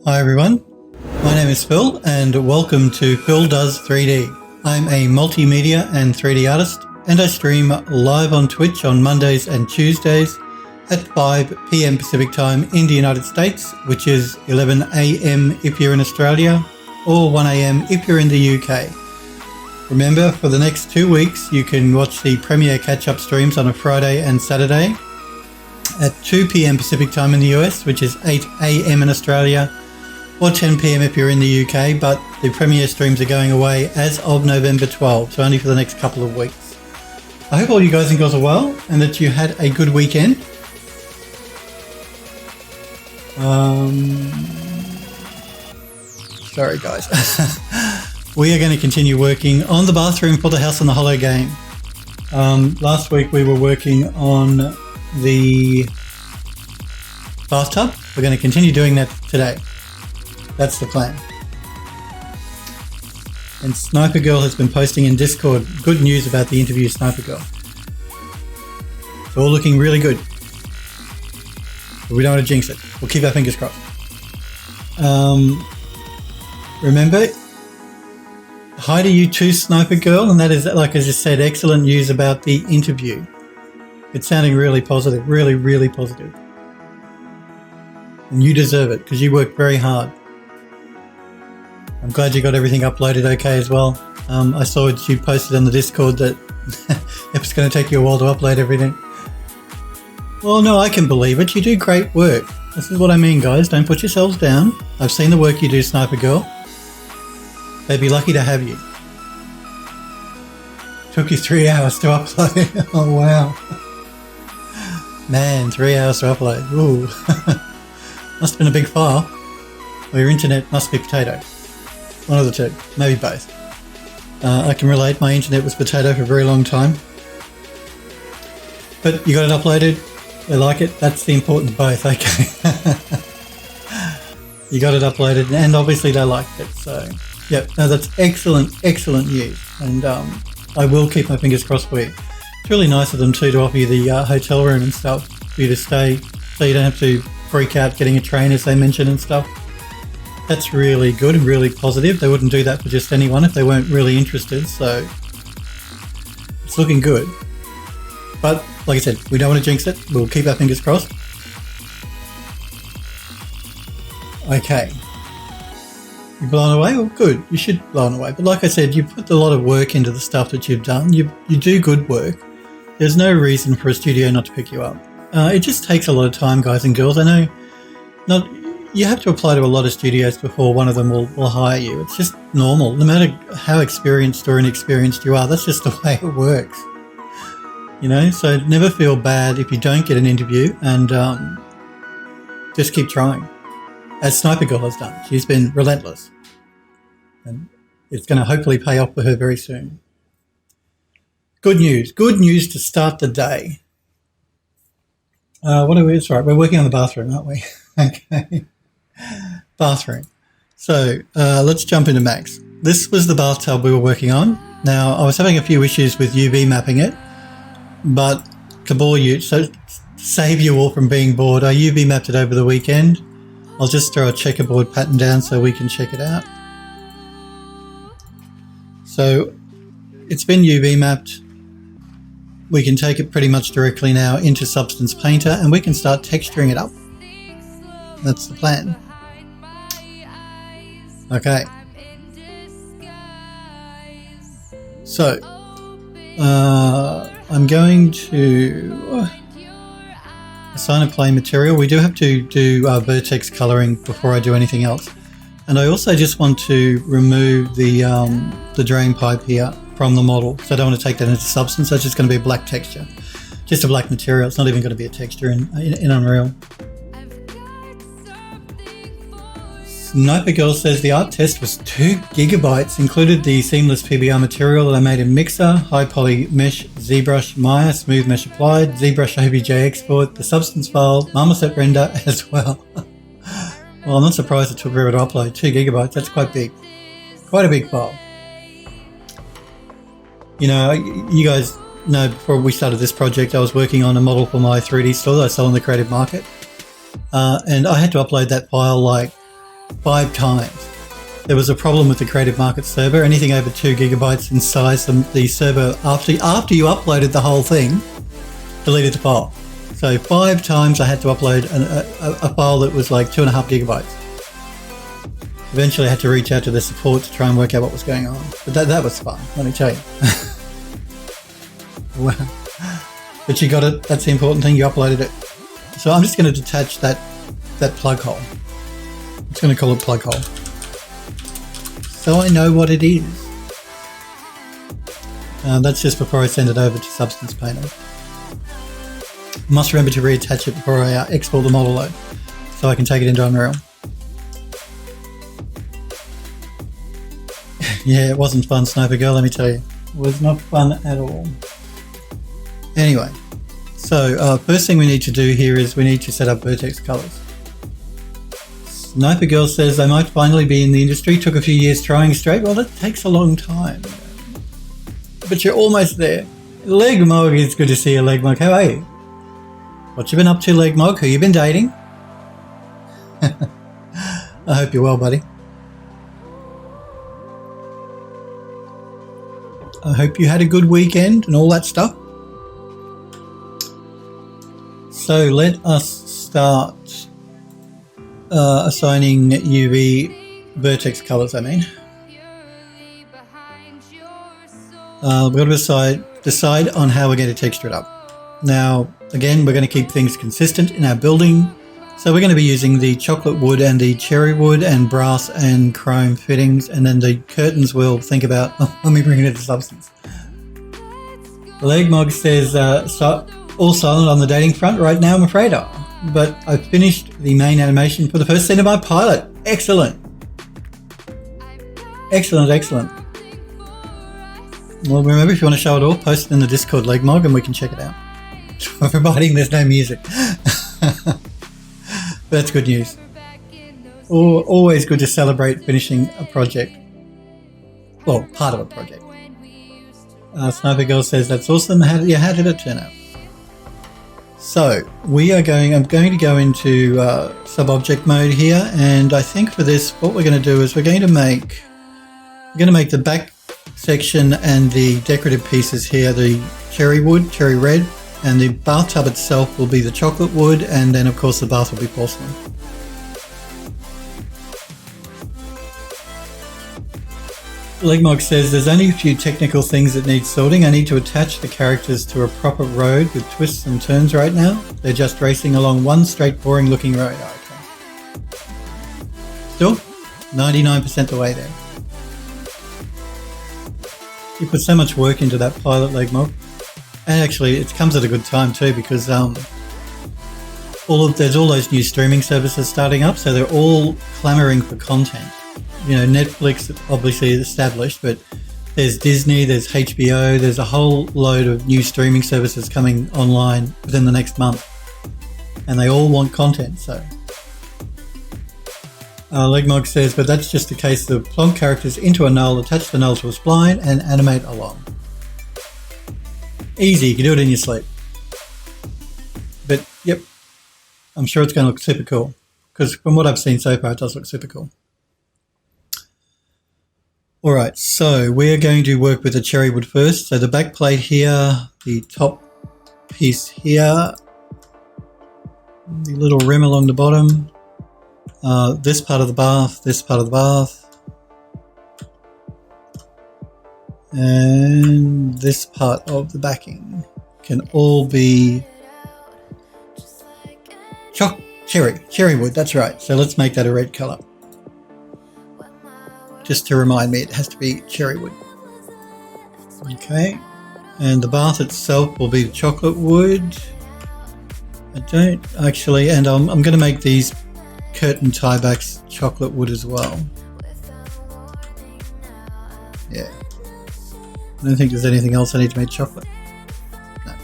Hi everyone, my name is Phil and welcome to Phil Does 3D. I'm a multimedia and 3D artist and I stream live on Twitch on Mondays and Tuesdays at 5 p.m. Pacific time in the United States, which is 11 a.m. if you're in Australia or 1 a.m. if you're in the UK. Remember, for the next 2 weeks you can watch the premiere catch-up streams on a Friday and Saturday at 2 p.m. Pacific time in the US, which is 8 a.m. in Australia, or 10 p.m. if you're in the UK, but the premiere streams are going away as of November 12, so only for the next couple of weeks. I hope all you guys and girls are well and that you had a good weekend. Sorry guys. We are going to continue working on the bathroom for the House on the Hollow game. Last week we were working on the bathtub. We're going to continue doing that today. That's the plan. And Sniper Girl has been posting in Discord good news about the interview of Sniper Girl. It's all looking really good. But we don't want to jinx it. We'll keep our fingers crossed. Remember, hi to you too, Sniper Girl, and that is, like I just said, excellent news about the interview. It's sounding really positive, really, really positive. And you deserve it because you worked very hard. I'm glad you got everything uploaded okay as well. I saw you posted on the Discord that it's going to take you a while to upload everything. Well, no, I can believe it. You do great work. This is what I mean, guys. Don't put yourselves down. I've seen the work you do, Sniper Girl. They'd be lucky to have you. Took you 3 hours to upload. Oh, wow. Man, 3 hours to upload. Ooh. Must have been a big file. Or your internet must be potato. One of the two. Maybe both. I can relate. My internet was potato for a very long time. But you got it uploaded. They like it. That's the important both. Okay. You got it uploaded and obviously they liked it. So, yep. No, that's excellent, excellent news. And I will keep my fingers crossed for you. It's really nice of them too to offer you the hotel room and stuff for you to stay so you don't have to freak out getting a train as they mentioned and stuff. That's really good and really positive. They wouldn't do that for just anyone if they weren't really interested, so it's looking good. But like I said, we don't want to jinx it. We'll keep our fingers crossed. Okay. You blown away? Well, good. You should blown away. But like I said, you put a lot of work into the stuff that you've done. You do good work. There's no reason for a studio not to pick you up. It just takes a lot of time, guys and girls. I know you have to apply to a lot of studios before one of them will hire you. It's just normal. No matter how experienced or inexperienced you are, that's just the way it works. You know, so never feel bad if you don't get an interview and just keep trying. As Sniper Girl has done. She's been relentless. And it's going to hopefully pay off for her very soon. Good news. Good news to start the day. What are we? That's right. We're working on the bathroom, aren't we? Okay. Bathroom. So let's jump into Max. This was the bathtub we were working on. Now, I was having a few issues with UV mapping it, but to bore you, so to save you all from being bored, I UV mapped it over the weekend. I'll just throw a checkerboard pattern down so we can check it out. So it's been UV mapped. We can take it pretty much directly now into Substance Painter and we can start texturing it up. That's the plan. Okay. So, I'm going to assign a plane material. We do have to do vertex coloring before I do anything else. And I also just want to remove the drain pipe here from the model. So I don't want to take that into Substance. That's just going to be a black texture. Just a black material. It's not even going to be a texture in Unreal. Sniper Girl says the art test was 2 gigabytes, included the seamless PBR material that I made in Mixer, high poly mesh, ZBrush Maya, smooth mesh applied, ZBrush OBJ export, the substance file, marmoset render as well. Well, I'm not surprised it took forever to upload. 2 gigabytes, that's quite big. Quite a big file. You know, you guys know before we started this project, I was working on a model for my 3D store that I sell on the creative market. And I had to upload that file like 5 times. There was a problem with the Creative Market server. Anything over 2 gigabytes in size, the server, after you uploaded the whole thing, deleted the file. So 5 times I had to upload a file that was like 2.5 gigabytes. Eventually I had to reach out to the support to try and work out what was going on. But that was fun, let me tell you. Wow. But you got it, that's the important thing, you uploaded it. So I'm just going to detach that plug hole. I'm just going to call it plug hole, so I know what it is. That's just before I send it over to Substance Painter. Must remember to reattach it before I export the model load, so I can take it into Unreal. Yeah, it wasn't fun, Sniper Girl, let me tell you. It was not fun at all. Anyway, so first thing we need to do here is we need to set up Vertex Colors. Sniper Girl says they might finally be in the industry. Took a few years trying straight. Well, that takes a long time. But you're almost there. Legmog, it's good to see you, Legmog. How are you? What you been up to, Legmog? Who you been dating? I hope you're well, buddy. I hope you had a good weekend and all that stuff. So let us start assigning UV vertex colors, I mean. We've got to decide on how we're going to texture it up. Now, again, we're going to keep things consistent in our building. So we're going to be using the chocolate wood and the cherry wood and brass and chrome fittings, and then the curtains we'll think about when we bring it into Substance. Legmog says, all silent on the dating front right now, I'm afraid. But I finished the main animation for the first scene of my pilot. Excellent. Excellent, excellent. Well, remember, if you want to show it all, post it in the Discord, Legmog, and we can check it out. Providing there's no music. That's good news. Always good to celebrate finishing a project. Well, part of a project. Sniper Girl says, that's awesome. How did it turn out? So, I'm going to go into sub-object mode here, and I think for this, what we're going to do is we're going to make the back section and the decorative pieces here, the cherry wood, cherry red, and the bathtub itself will be the chocolate wood, and then of course the bath will be porcelain. Legmog says, there's only a few technical things that need sorting. I need to attach the characters to a proper road with twists and turns right now. They're just racing along one straight, boring looking road. Okay. Still, 99% the way there. You put so much work into that pilot, Legmog. And actually, it comes at a good time too, because there's all those new streaming services starting up, so they're all clamoring for content. You know, Netflix obviously is established, but there's Disney, there's HBO, there's a whole load of new streaming services coming online within the next month, and they all want content. So Legmog says, but that's just a case of plonk characters into a null, attach the null to a spline, and animate along. Easy, you can do it in your sleep. But yep, I'm sure it's going to look super cool, because from what I've seen so far, it does look super cool. Alright, so we're going to work with the cherry wood first. So the back plate here, the top piece here, the little rim along the bottom, this part of the bath, this part of the bath, and this part of the backing can all be cherry wood, that's right. So let's make that a red colour. Just to remind me, it has to be cherry wood. Okay, and the bath itself will be the chocolate wood. I don't actually, and I'm going to make these curtain tiebacks chocolate wood as well. Yeah, I don't think there's anything else I need to make chocolate. No.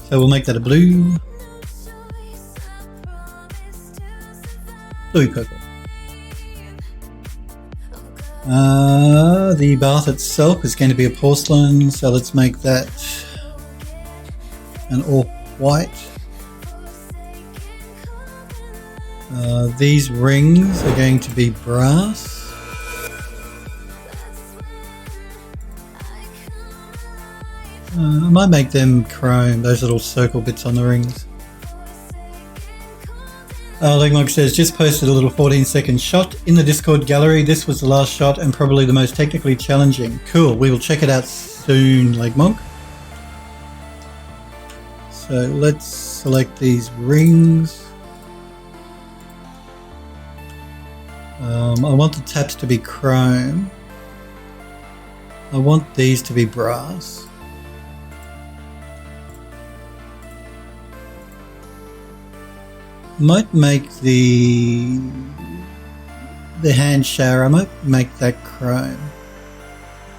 So we'll make that a blue purple. The bath itself is going to be a porcelain, so let's make that an all white. These rings are going to be brass. I might make them chrome, those little circle bits on the rings. Legmog says, just posted a little 14-second shot in the Discord gallery. This was the last shot and probably the most technically challenging. Cool, we will check it out soon, Legmog. So let's select these rings. I want the taps to be chrome. I want these to be brass. Might make the hand shower, I might make that chrome.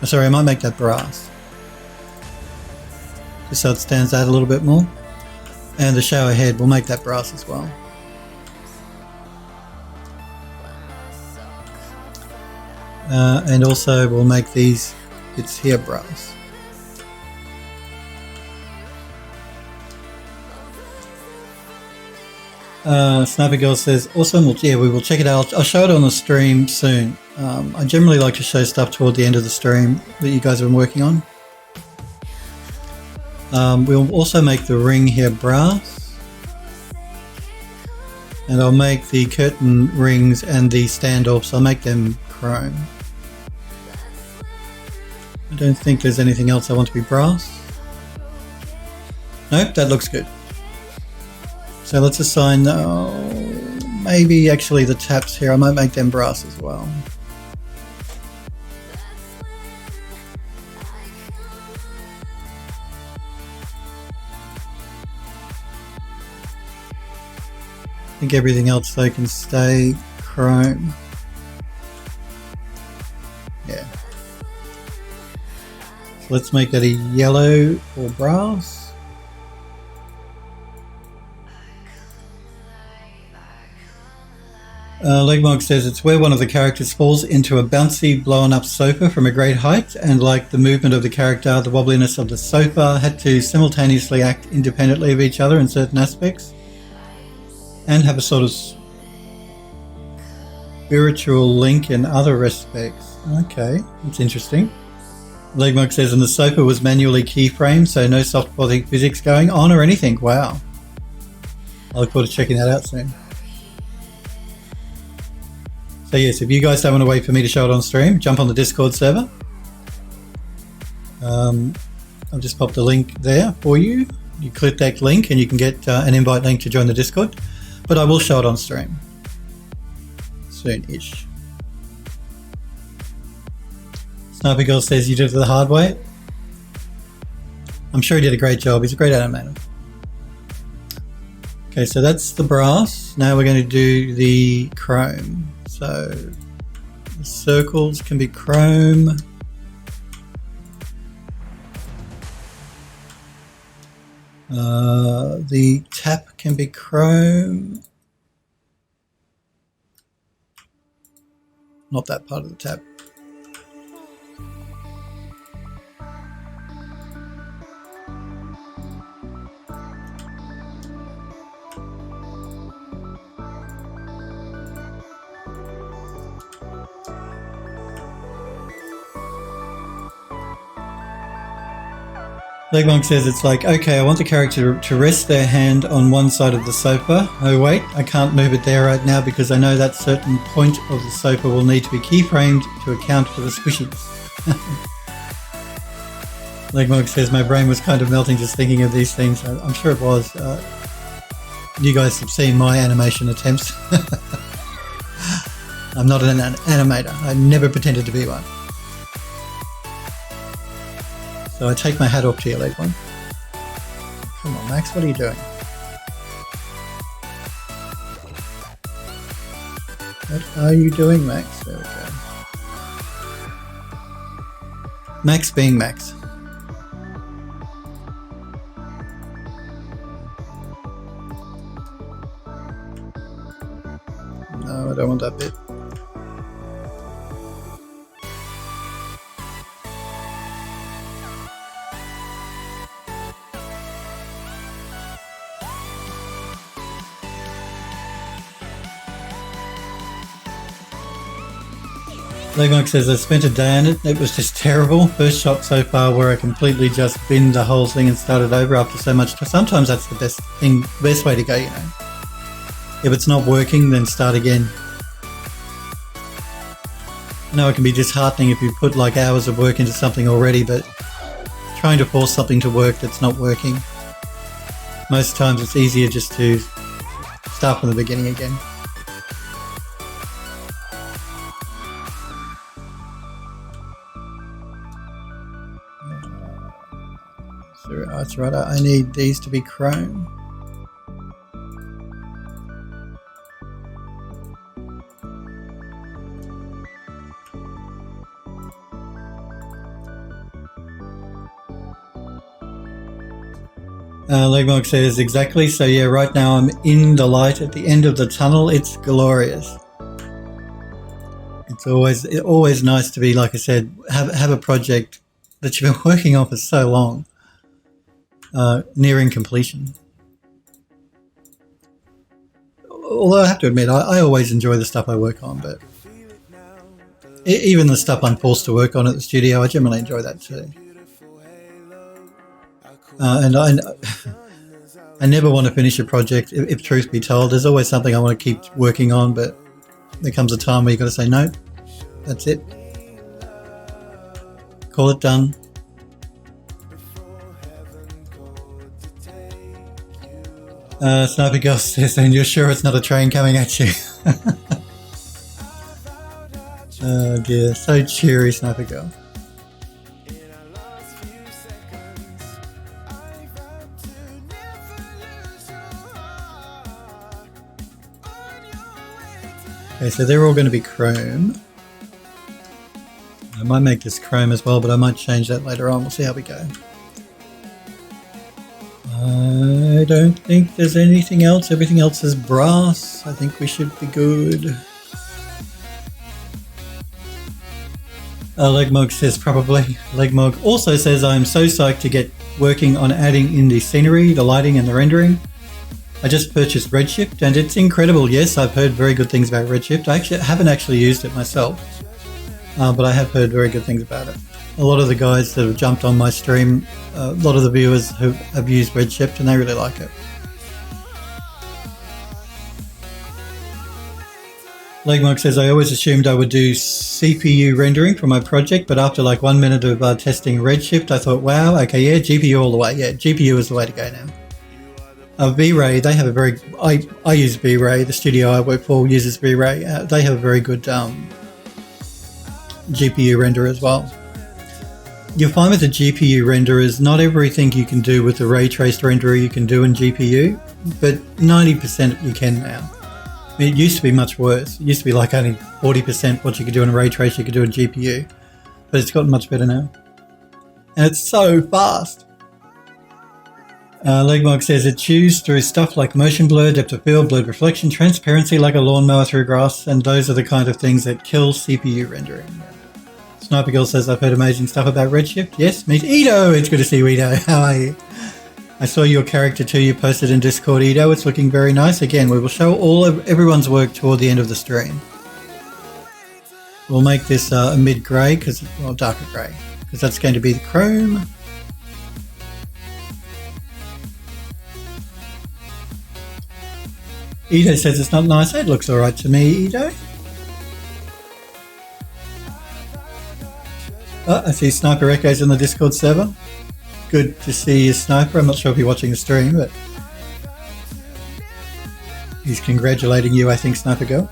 Oh, sorry, I might make that brass. Just so it stands out a little bit more. And the shower head, we'll make that brass as well. And also we'll make these bits here brass. Sniper Girl says, awesome, well, yeah, we will check it out. I'll show it on the stream soon. I generally like to show stuff toward the end of the stream that you guys have been working on. We'll also make the ring here brass. And I'll make the curtain rings and the standoffs, I'll make them chrome. I don't think there's anything else I want to be brass. Nope, that looks good. So let's assign, maybe actually the taps here, I might make them brass as well. I think everything else though can stay chrome. Yeah. So let's make that a yellow or brass. Legmog says it's where one of the characters falls into a bouncy blown up sofa from a great height, and like the movement of the character, the wobbliness of the sofa had to simultaneously act independently of each other in certain aspects and have a sort of spiritual link in other respects. Okay, that's interesting. Legmog says, and the sofa was manually keyframed, so no soft physics going on or anything. Wow. I look forward to checking that out soon. So yes, if you guys don't want to wait for me to show it on stream, jump on the Discord server. I've just popped a link there for you. You click that link and you can get an invite link to join the Discord. But I will show it on stream soon-ish. Sniper Girl says you did it the hard way. I'm sure he did a great job. He's a great animator. Okay, so that's the brass. Now we're going to do the chrome. So the circles can be chrome. The tap can be chrome. Not that part of the tap. Legmog says it's like, okay, I want the character to rest their hand on one side of the sofa. Oh wait, I can't move it there right now because I know that certain point of the sofa will need to be keyframed to account for the squishiness. Legmog says my brain was kind of melting just thinking of these things. I'm sure it was. You guys have seen my animation attempts. I'm not an animator. I never pretended to be one. So I take my hat off to you, Legmog. Come on, Max, what are you doing? What are you doing, Max? There we go. Max being Max. No, I don't want that bit. Legmark says, I spent a day on it. It was just terrible. First shot so far where I completely just binned the whole thing and started over after so much. Sometimes that's the best way to go, you know. If it's not working, then start again. I know it can be disheartening if you put like hours of work into something already, but trying to force something to work that's not working. Most times it's easier just to start from the beginning again. So that's right, I need these to be chrome. Legmog says, exactly. So yeah, right now I'm in the light at the end of the tunnel. It's glorious. It's always nice to be, like I said, have a project that you've been working on for so long, nearing completion. Although I have to admit, I always enjoy the stuff I work on, but even the stuff I'm forced to work on at the studio, I generally enjoy that too. And I never want to finish a project, if truth be told. There's always something I want to keep working on, but there comes a time where you've got to say, no, that's it. Call it done. Sniper Girl says, and you're sure it's not a train coming at you? Oh dear, so cheery, Sniper Girl. Okay, so they're all going to be chrome. I might make this chrome as well, but I might change that later on. We'll see how we go. I don't think there's anything else. Everything else is brass. I think we should be good. Legmog says probably. Legmog also says, I'm so psyched to get working on adding in the scenery, the lighting and the rendering. I just purchased Redshift and it's incredible. Yes, I've heard very good things about Redshift. I haven't actually used it myself, but I have heard very good things about it. A lot of the guys that have jumped on my stream, a lot of the viewers have used Redshift and they really like it. Legmark says, I always assumed I would do CPU rendering for my project, but after like 1 minute of testing Redshift, I thought, wow, okay, yeah, GPU all the way. Yeah, GPU is the way to go now. V-Ray, they have a very... I use V-Ray. The studio I work for uses V-Ray. They have a very good GPU render as well. You'll find with the GPU renderers, not everything you can do with the ray traced renderer you can do in GPU, but 90% you can now. I mean, it used to be much worse. It used to be like only 40% what you could do in a ray trace you could do in GPU, but it's gotten much better now. And it's so fast. Legmark says it chews through stuff like motion blur, depth of field, blurred reflection, transparency like a lawnmower through grass, and those are the kind of things that kill CPU rendering. Sniper Girl says, I've heard amazing stuff about Redshift. Yes, meet Edo. It's good to see you, Edo. How are you? I saw your character too you posted in Discord, Edo. It's looking very nice. Again, we will show everyone's work toward the end of the stream. We'll make this a mid-grey, well, darker grey, because that's going to be the chrome. Edo says it's not nice. It looks alright to me, Edo. Oh, I see Sniper Echoes in the Discord server. Good to see you, Sniper. I'm not sure if you're watching the stream, but he's congratulating you, I think, Sniper Girl.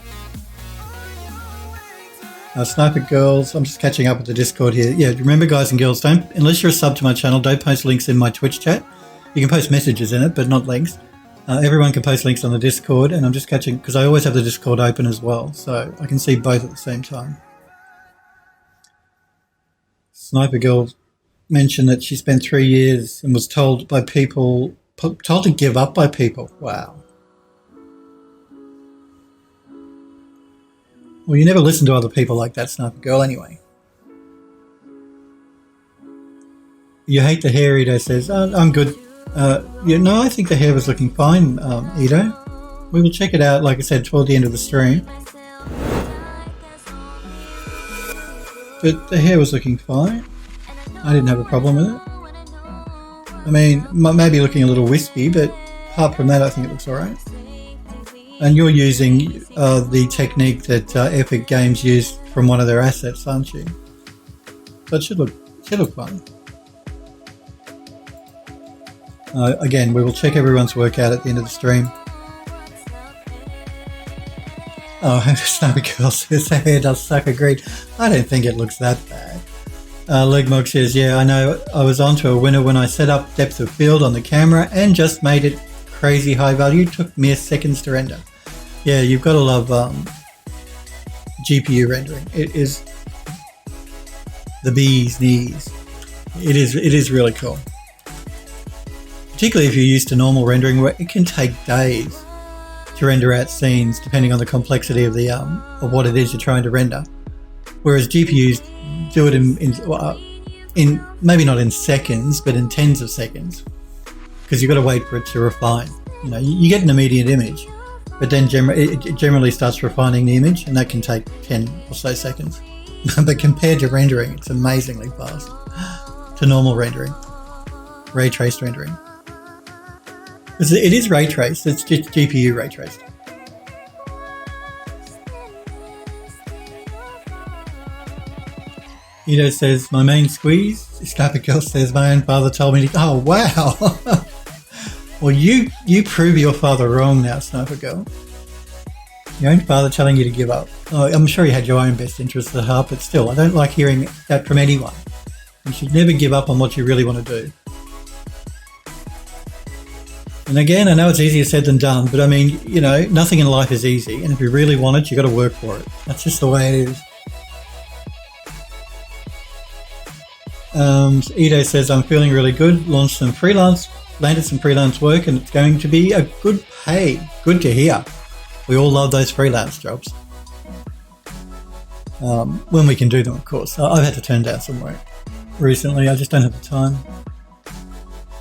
Sniper Girls, I'm just catching up with the Discord here. Yeah, remember, guys and girls, unless you're a sub to my channel, don't post links in my Twitch chat. You can post messages in it, but not links. Everyone can post links on the Discord, and I'm just catching, because I always have the Discord open as well, so I can see both at the same time. Sniper Girl mentioned that she spent 3 years and was told to give up by people. Wow. Well, you never listen to other people like that, Sniper Girl, anyway. You hate the hair, Edo says. I'm good. No, I think the hair was looking fine, Edo. We will check it out, like I said, toward the end of the stream. but the hair was looking fine. I didn't have a problem with it. I mean, maybe looking a little wispy, but apart from that, I think it looks alright. And you're using the technique that Epic Games used from one of their assets, aren't you? So it should look fun. Again, we will check everyone's work out at the end of the stream. Oh, Snowy Girl says her hair does suck, agreed. I don't think it looks that bad. Legmog says, yeah, I know, I was onto a winner when I set up depth of field on the camera and just made it crazy high value. Took mere seconds to render. Yeah, you've got to love GPU rendering. It is the bee's knees. It is really cool. Particularly if you're used to normal rendering, where it can take days to render out scenes depending on the complexity of the of what it is you're trying to render. Whereas GPUs do it in maybe not in seconds, but in tens of seconds, because you've got to wait for it to refine. You know, you get an immediate image, but then it generally starts refining the image, and that can take 10 or so seconds. But compared to rendering, it's amazingly fast to normal rendering, ray traced rendering. It is ray traced, it's just GPU ray traced. Ito says, my main squeeze. Sniper Girl says, my own father told me to... Oh, wow. Well, you prove your father wrong now, Sniper Girl. Your own father telling you to give up. Oh, I'm sure you had your own best interests at heart, but still, I don't like hearing that from anyone. You should never give up on what you really want to do. And again, I know it's easier said than done, but I mean, you know, nothing in life is easy. And if you really want it, you got to work for it. That's just the way it is. Ito says, I'm feeling really good. Landed some freelance work, and it's going to be a good pay. Good to hear. We all love those freelance jobs. When we can do them, of course. I've had to turn down some work recently. I just don't have the time.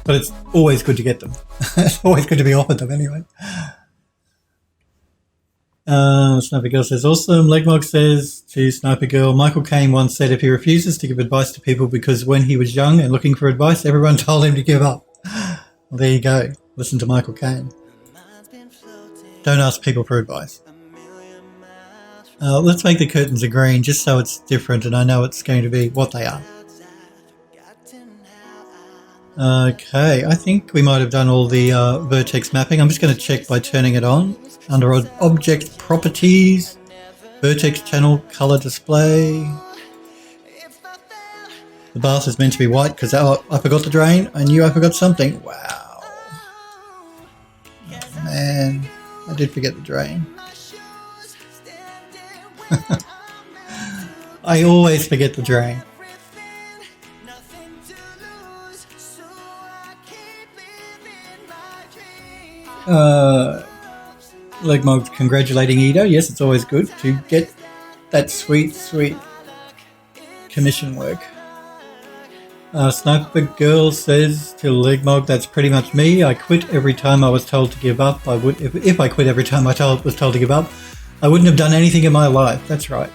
But it's always good to get them. It's always good to be offered them anyway. Sniper Girl says, awesome. Legmog says to Sniper Girl, Michael Caine once said if he refuses to give advice to people because when he was young and looking for advice, everyone told him to give up. Well, there you go. Listen to Michael Caine. Don't ask people for advice. Let's make the curtains a green just so it's different and I know it's going to be what they are. Okay, I think we might have done all the vertex mapping. I'm just going to check by turning it on. Under Object Properties, Vertex Channel Color Display. The bath is meant to be white because I forgot to drain. I knew I forgot something. Wow. Oh, man, I did forget the drain. I always forget the drain. Legmog congratulating Ito. Yes, it's always good to get that sweet commission work. Sniper Girl says to Legmog, that's pretty much me. I quit every time I was told to give up. If I quit every time I was told to give up, I wouldn't have done anything in my life. That's right.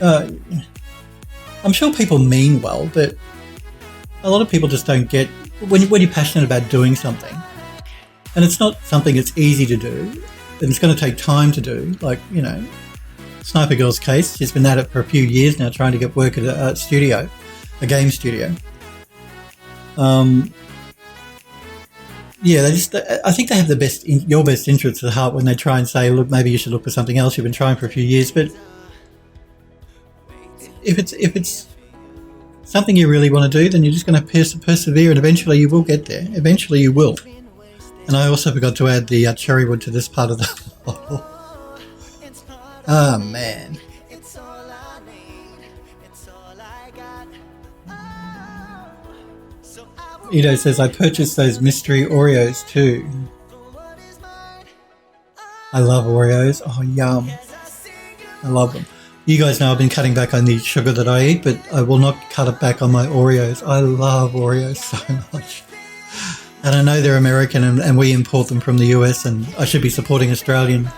I'm sure people mean well, but a lot of people just don't get when you're passionate about doing something. And it's not something that's easy to do, and it's going to take time to do. Like, you know, Sniper Girl's case, she's been at it for a few years now trying to get work at a studio, a game studio. Yeah, I think they have your best interests at heart when they try and say, look, maybe you should look for something else. You've been trying for a few years, but if it's something you really want to do, then you're just going to persevere, and eventually you will get there. Eventually you will. And I also forgot to add the cherry wood to this part of the bottle. Oh, man. Ito says, I purchased those mystery Oreos too. I love Oreos. Oh, yum. I love them. You guys know I've been cutting back on the sugar that I eat, but I will not cut it back on my Oreos. I love Oreos so much. And I know they're American and we import them from the US, and I should be supporting Australian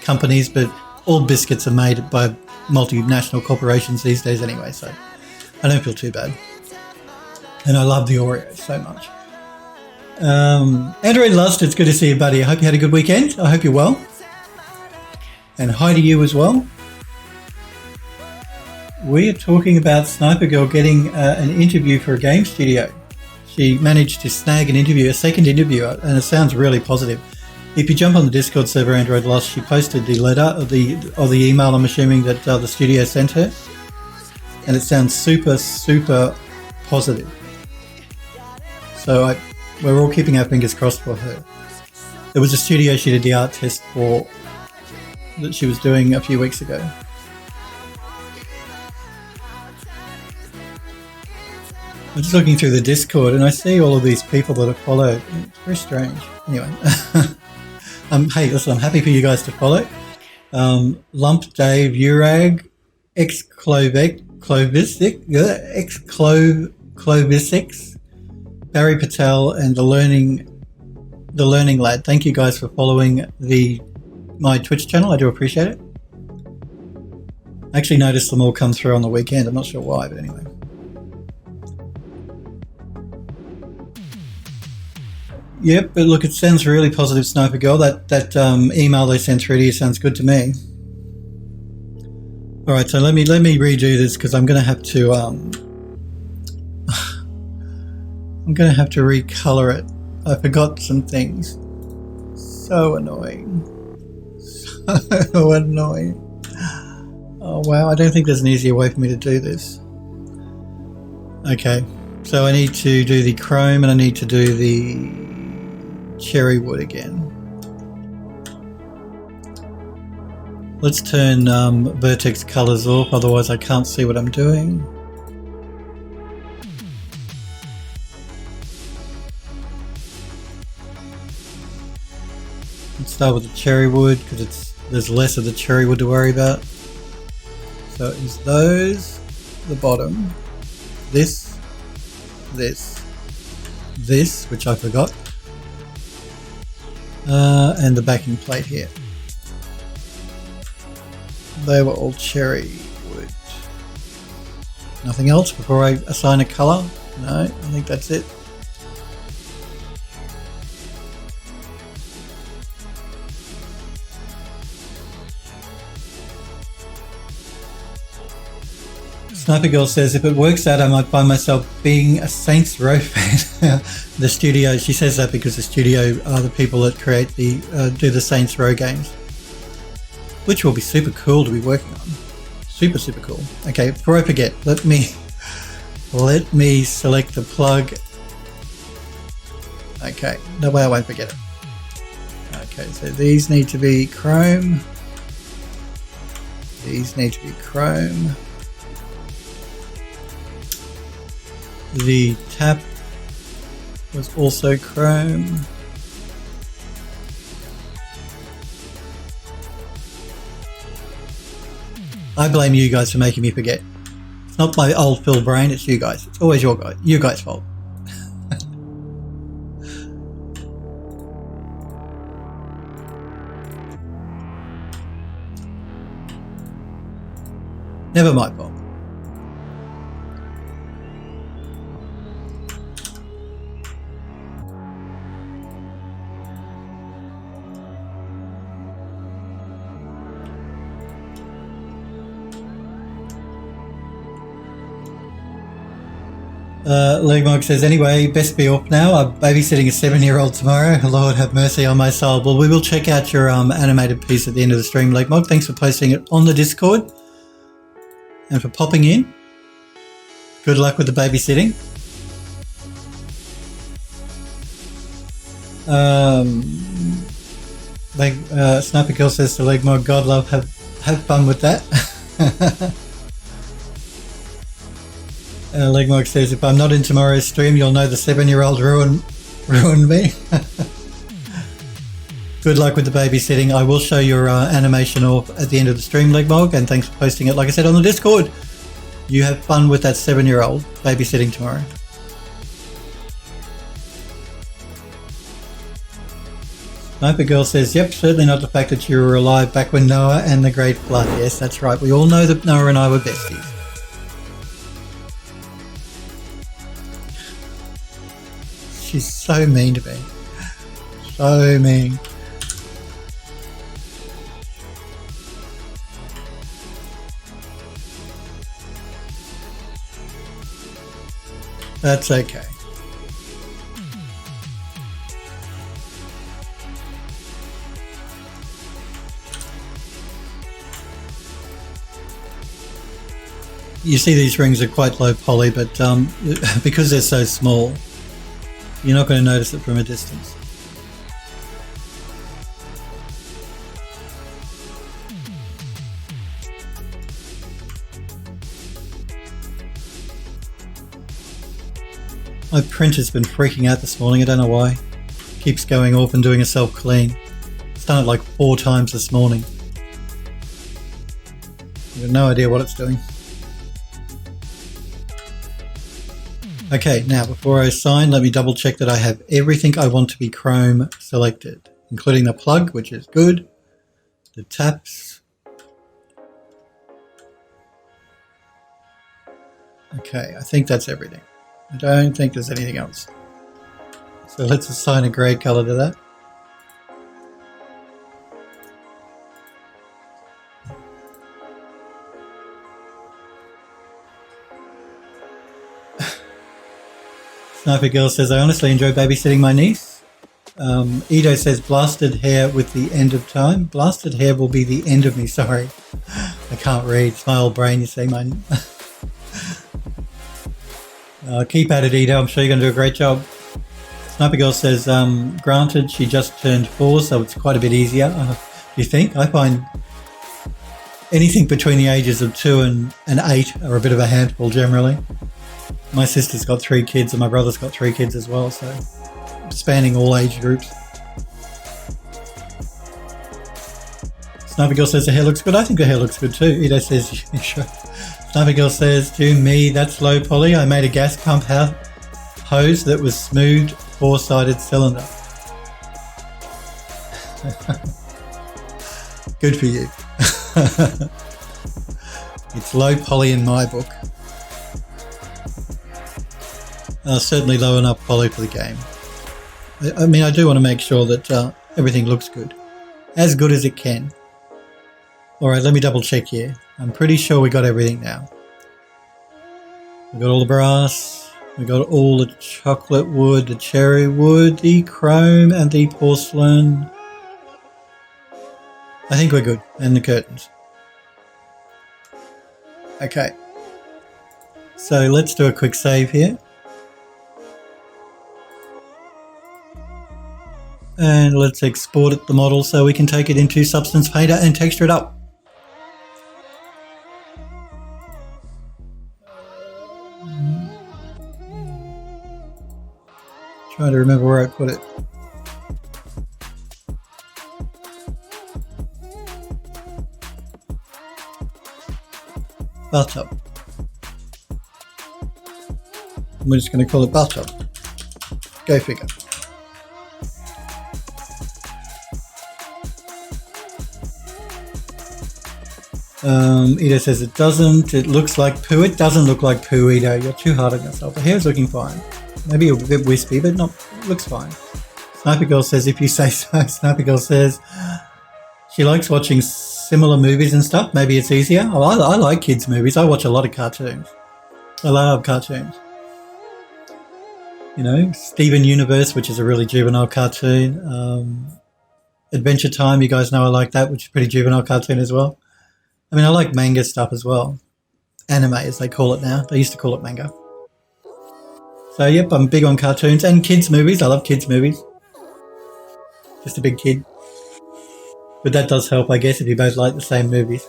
companies, but all biscuits are made by multinational corporations these days anyway, so I don't feel too bad. And I love the Oreo so much. Android Lust, it's good to see you, buddy. I hope you had a good weekend. I hope you're well. And hi to you as well. We are talking about Sniper Girl getting an interview for a game studio. She managed to snag an interview, a second interview, and it sounds really positive. If you jump on the Discord server, Android Lost, she posted the letter or the email, I'm assuming, that the studio sent her, and it sounds super, super positive. So we're all keeping our fingers crossed for her. There was a studio she did the art test for that she was doing a few weeks ago. I'm just looking through the Discord and I see all of these people that have followed. It's very strange. Anyway, hey, listen, I'm happy for you guys to follow. Lump Dave, Urag, Clovisic, Barry Patel, and the Learning Lad. Thank you guys for following my Twitch channel. I do appreciate it. I actually noticed them all come through on the weekend. I'm not sure why, but anyway. Yep, but look, it sounds really positive, Sniper Girl. That email they sent through to you sounds good to me. All right, so let me redo this because I'm going to have to recolor it. I forgot some things. So annoying. So annoying. Oh wow, I don't think there's an easier way for me to do this. Okay, so I need to do the chrome and I need to do the cherry wood again. Let's turn Vertex Colors off, otherwise I can't see what I'm doing. Let's start with the cherry wood because there's less of the cherry wood to worry about. So it's those, the bottom, this, which I forgot. And the backing plate here. They were all cherry wood. Nothing else before I assign a colour? No, I think that's it. Sniper Girl says, if it works out, I might find myself being a Saints Row fan. The studio, she says that because the studio are the people that create do the Saints Row games, which will be super cool to be working on. Super, super cool. Okay, before I forget, let me select the plug. Okay, that way I won't forget it. Okay, so these need to be chrome. These need to be chrome. The tap was also chrome. I blame you guys for making me forget. It's not my old Phil brain, it's you guys. It's always you guys' fault. Never my fault. Legmog says, anyway, best be off now. I'm babysitting a 7-year-old tomorrow. Lord have mercy on my soul. Well, we will check out your animated piece at the end of the stream, Legmog. Thanks for posting it on the Discord and for popping in. Good luck with the babysitting. Sniper Girl says to Legmog, God love, have fun with that. Legmog says, if I'm not in tomorrow's stream, you'll know the 7-year-old ruined me. Good luck with the babysitting. I will show your animation off at the end of the stream, Legmog, and thanks for posting it, like I said, on the Discord. You have fun with that 7-year-old babysitting tomorrow. Sniper Girl says, yep, certainly not the fact that you were alive back when Noah and the Great Flood. Yes, that's right. We all know that Noah and I were besties. She's so mean to me. So mean. That's okay. You see these rings are quite low poly, but because they're so small, you're not going to notice it from a distance. My printer's been freaking out this morning, I don't know why. Keeps going off and doing a self-clean. It's done it like 4 times this morning. I have no idea what it's doing. Okay, now before I sign, let me double check that I have everything I want to be Chrome selected, including the plug, which is good, the taps. Okay, I think that's everything. I don't think there's anything else. So let's assign a grey colour to that. Sniper Girl says, I honestly enjoy babysitting my niece. Edo says, blasted hair with the end of time. Blasted hair will be the end of me, sorry. I can't read. It's my old brain, you see, mine. Keep at it, Edo. I'm sure you're going to do a great job. Sniper Girl says, granted, she just turned 4, so it's quite a bit easier. You think? I find anything between the ages of 2 and 8 are a bit of a handful generally. My sister's got 3 kids and my brother's got 3 kids as well, so spanning all age groups. Sniper Girl says the hair looks good. I think the hair looks good too. Edo says, sure. Sniper Girl says, to me, that's low poly. I made a gas pump hose that was smooth 4-sided cylinder. Good for you. It's low poly in my book. Certainly low enough poly for the game. I mean, I do want to make sure that everything looks good. As good as it can. Alright, let me double check here. I'm pretty sure we got everything now. We got all the brass, we got all the chocolate wood, the cherry wood, the chrome and the porcelain. I think we're good. And the curtains. Okay. So let's do a quick save here. And let's export it, the model, so we can take it into Substance Painter and texture it up. Trying to remember where I put it. Bathtub. We're just going to call it bathtub. Go figure. Edo says it doesn't. It looks like poo. It doesn't look like poo, Edo. You're too hard on yourself. The hair's looking fine. Maybe a bit wispy, but not. It looks fine. Sniper Girl says, if you say so. Sniper Girl says she likes watching similar movies and stuff. Maybe it's easier. Oh, I like kids' movies. I watch a lot of cartoons. I love cartoons. You know, Steven Universe, which is a really juvenile cartoon. Adventure Time, you guys know I like that, which is a pretty juvenile cartoon as well. I mean, I like manga stuff as well. Anime, as they call it now. They used to call it manga. So, yep, I'm big on cartoons and kids' movies. I love kids' movies. Just a big kid. But that does help, I guess, if you both like the same movies.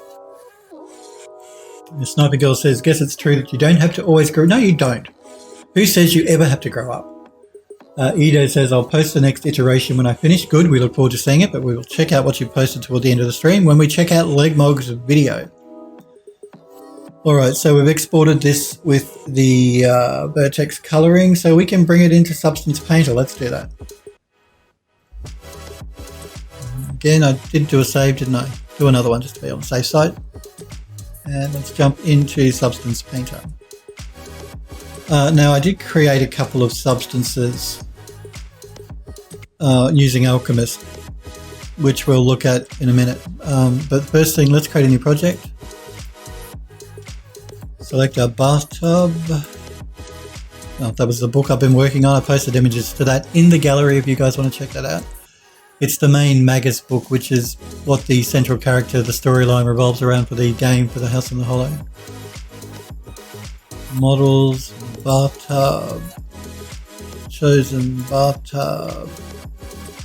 The Sniper Girl says, guess it's true that you don't have to always grow. No, you don't. Who says you ever have to grow up? Edo says, I'll post the next iteration when I finish. Good, we look forward to seeing it, but we will check out what you posted toward the end of the stream when we check out Legmog's video. Alright, so we've exported this with the Vertex coloring, so we can bring it into Substance Painter. Let's do that. again, I did do a save, didn't I? Do another one just to be on the safe side. And let's jump into Substance Painter. Now I did create a couple of substances using Alchemist, which we'll look at in a minute. But first thing, let's create a new project. Select our bathtub. Oh, that was the book I've been working on. I posted images to that in the gallery if you guys want to check that out. It's the main Magus book, which is what the central character, the storyline revolves around for the game, for the House in the Hollow. Models, bathtub, chosen bathtub,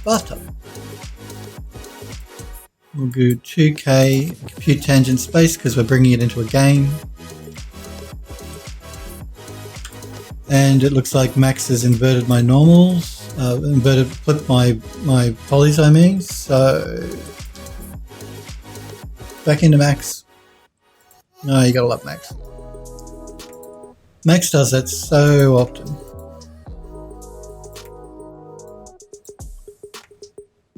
bathtub. We'll do 2K compute tangent space because we're bringing it into a game. And it looks like Max has inverted my normals, flipped my polys, I mean. So back into Max. No, you gotta love Max. Max does that so often.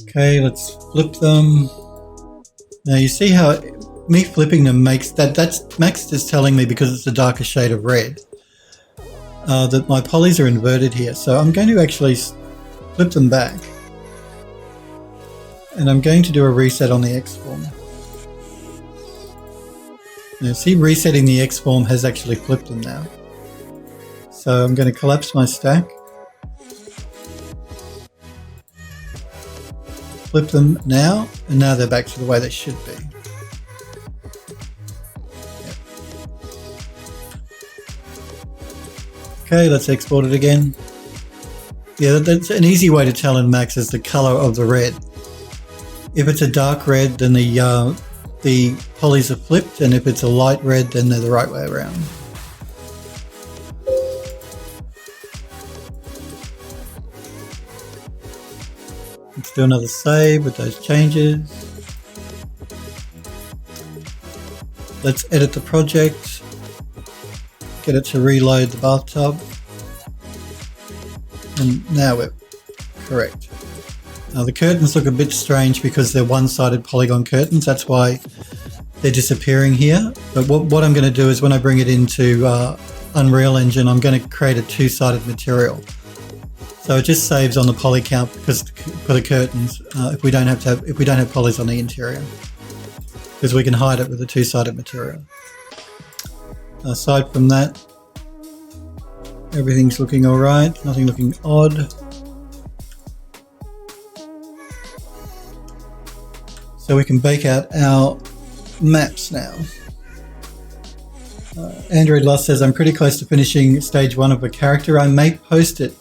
Okay, let's flip them. Now you see how me flipping them makes that's Max is telling me, because it's a darker shade of red, that my polys are inverted here. So I'm going to actually flip them back, and I'm going to do a reset on the X form. Now see, resetting the X form has actually flipped them now. So I'm going to collapse my stack, flip them now, and now they're back to the way they should be. Yep. Okay, let's export it again. Yeah, that's an easy way to tell in Max is the color of the red. If it's a dark red, then the polys are flipped, and if it's a light red, then they're the right way around. Let's do another save with those changes. Let's edit the project, get it to reload the bathtub, and now we're correct. Now the curtains look a bit strange because they're one-sided polygon curtains, that's why they're disappearing here. But what I'm going to do is when I bring it into Unreal Engine, I'm going to create a two-sided material. So it just saves on the poly count because for the curtains, if we don't have polys on the interior, because we can hide it with a two-sided material. Aside from that, everything's looking all right. Nothing looking odd. So we can bake out our maps now. Android Lust says, I'm pretty close to finishing stage 1 of a character. I may post it.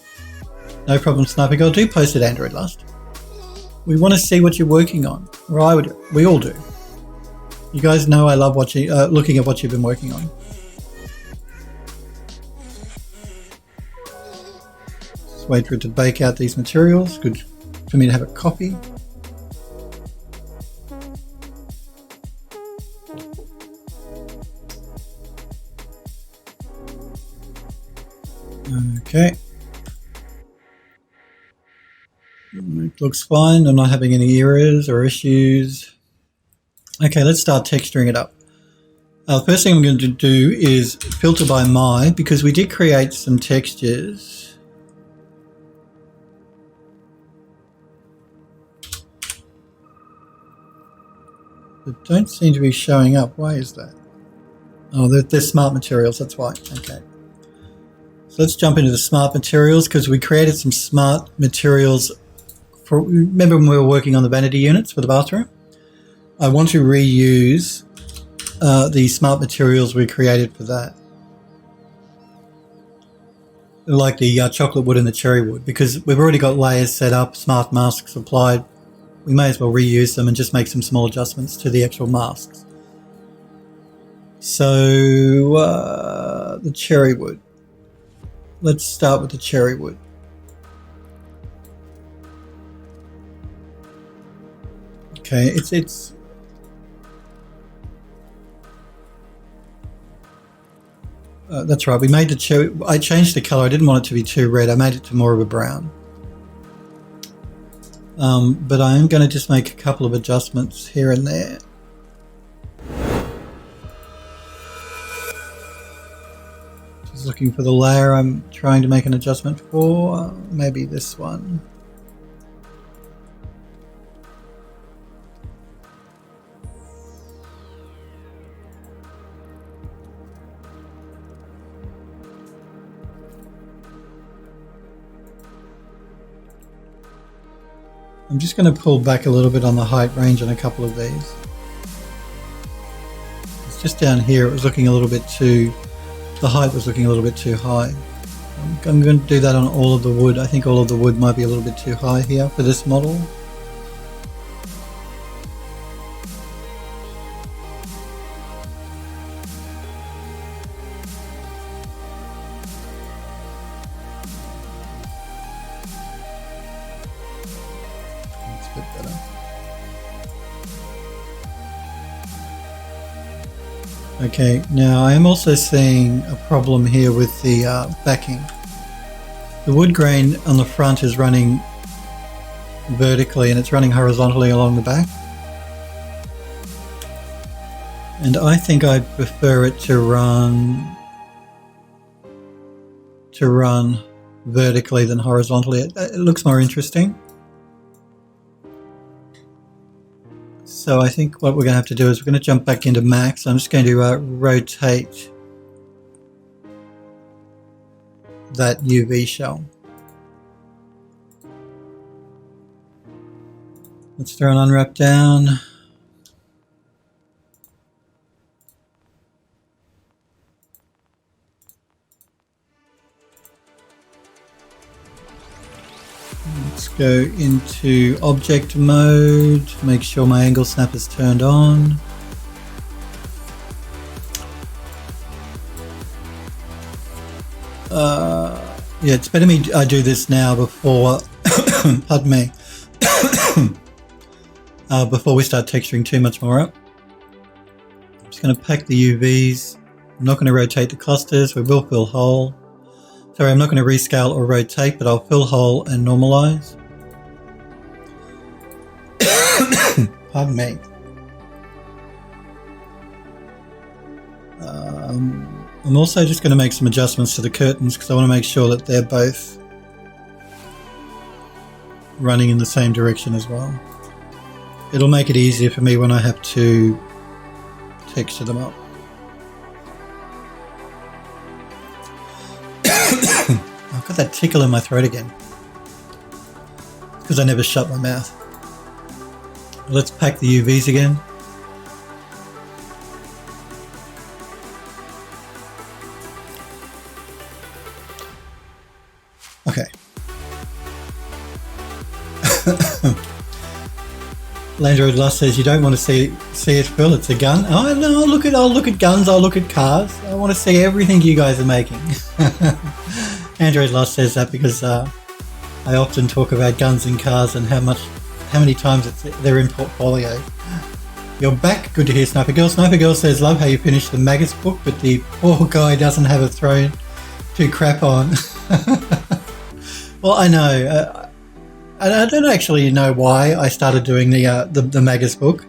No problem, Sniper Girl. Do post it, Android Lust. We want to see what you're working on. Or we all do. You guys know I love watching, looking at what you've been working on. Just wait for it to bake out these materials. Good for me to have a copy. Okay. It looks fine. I'm not having any errors or issues. Okay, let's start texturing it up. First thing I'm going to do is filter by my, because we did create some textures. That don't seem to be showing up. Why is that? Oh, they're smart materials, that's why. Okay. So let's jump into the smart materials, because we created some smart materials. Remember when we were working on the vanity units for the bathroom? I want to reuse the smart materials we created for that. Like the chocolate wood and the cherry wood, because we've already got layers set up, smart masks applied. We may as well reuse them and just make some small adjustments to the actual masks. So the cherry wood. Let's start with the cherry wood. Okay, it's that's right. We made the cherry. I changed the color. I didn't want it to be too red. I made it to more of a brown. but I am going to just make a couple of adjustments here and there. Just looking for the layer I'm trying to make an adjustment for, maybe this one. I'm just going to pull back a little bit on the height range on a couple of these. It's just down here, it was looking a little bit too, the height was looking a little bit too high. I'm going to do that on all of the wood. I think all of the wood might be a little bit too high here for this model. Okay, now I am also seeing a problem here with the backing. The wood grain on the front is running vertically and it's running horizontally along the back. And I think I prefer it to run vertically than horizontally. It looks more interesting. So I think what we're going to have to do is we're going to jump back into max. I'm just going to rotate that UV shell. Let's throw an unwrap down. Let's go into object mode, make sure my angle snap is turned on. Yeah, it's better I do this now before, pardon me, before we start texturing too much more up. I'm just going to pack the UVs. I'm not going to rotate the clusters, we will fill hole. Sorry, I'm not going to rescale or rotate, but I'll fill hole and normalize. Pardon me. I'm also just going to make some adjustments to the curtains because I want to make sure that they're both running in the same direction as well. It'll make it easier for me when I have to texture them up. I've got that tickle in my throat again. Because I never shut my mouth. Let's pack the UVs again. Okay. Landroid Lust says you don't want to see it, Phil. It's a gun. Oh no! I'll look at guns. I'll look at cars. I want to see everything you guys are making. Android Lust says that because I often talk about guns and cars and how many times they're in portfolio. You're back. Good to hear, Sniper Girl. Sniper Girl says, love how you finished the Magus book, but the poor guy doesn't have a thrown to crap on. Well, I know. I don't actually know why I started doing the Magus book.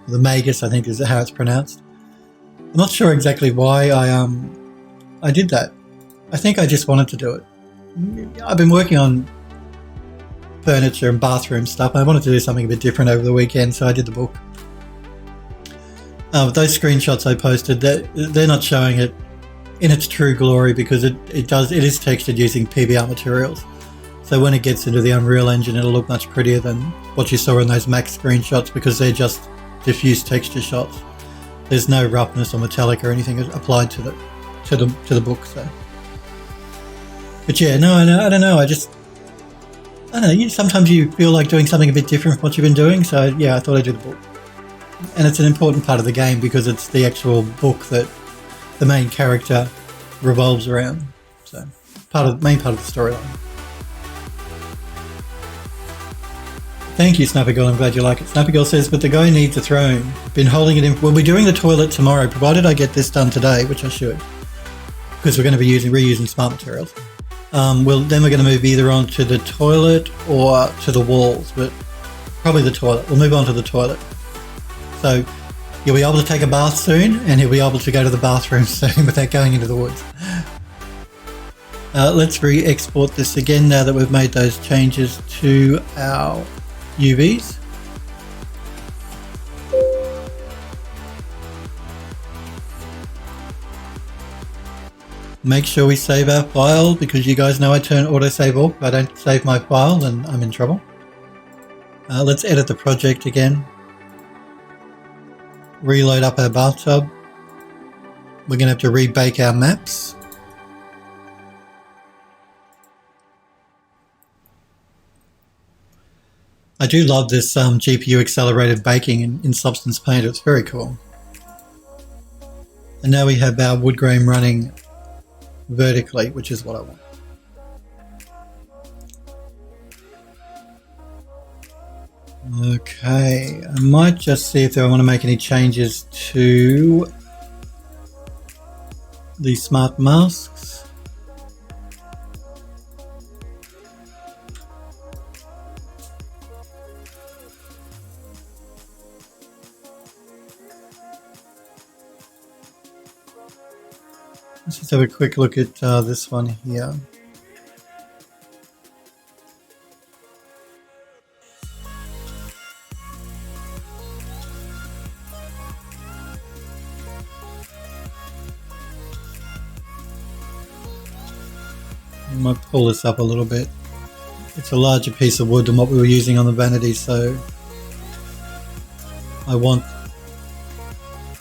The Magus, I think, is how it's pronounced. I'm not sure exactly why I did that. I think I just wanted to do it. I've been working on furniture and bathroom stuff. I wanted to do something a bit different over the weekend, so I did the book. Those screenshots I posted, they're not showing it in its true glory because it is textured using PBR materials. So when it gets into the Unreal Engine, it'll look much prettier than what you saw in those Max screenshots because they're just diffuse texture shots. There's no roughness or metallic or anything applied to the book. So, but yeah, no, I don't know. I don't know. Sometimes you feel like doing something a bit different from what you've been doing. So yeah, I thought I'd do the book, and it's an important part of the game because it's the actual book that the main character revolves around. So main part of the storyline. Thank you, Sniper Girl. I'm glad you like it. Sniper Girl says, but the guy needs a throne. Been holding it in. We'll be doing the toilet tomorrow, provided I get this done today, which I should, because we're going to be reusing smart materials. then we're going to move either onto the toilet or to the walls, but probably the toilet. We'll move on to the toilet. So you'll be able to take a bath soon, and he'll be able to go to the bathroom soon without going into the woods. Let's re-export this again now that we've made those changes to our UVs. Make sure we save our file, because you guys know I turn autosave off. If I don't save my file, then I'm in trouble. Let's edit the project again. Reload up our bathtub. We're going to have to rebake our maps. I do love this GPU accelerated baking in Substance Painter. It's very cool. And now we have our wood grain running vertically, which is what I want. Okay, I might just see if I want to make any changes to the smart masks. Let's just have a quick look at this one here. I might pull this up a little bit. It's a larger piece of wood than what we were using on the vanity, so I want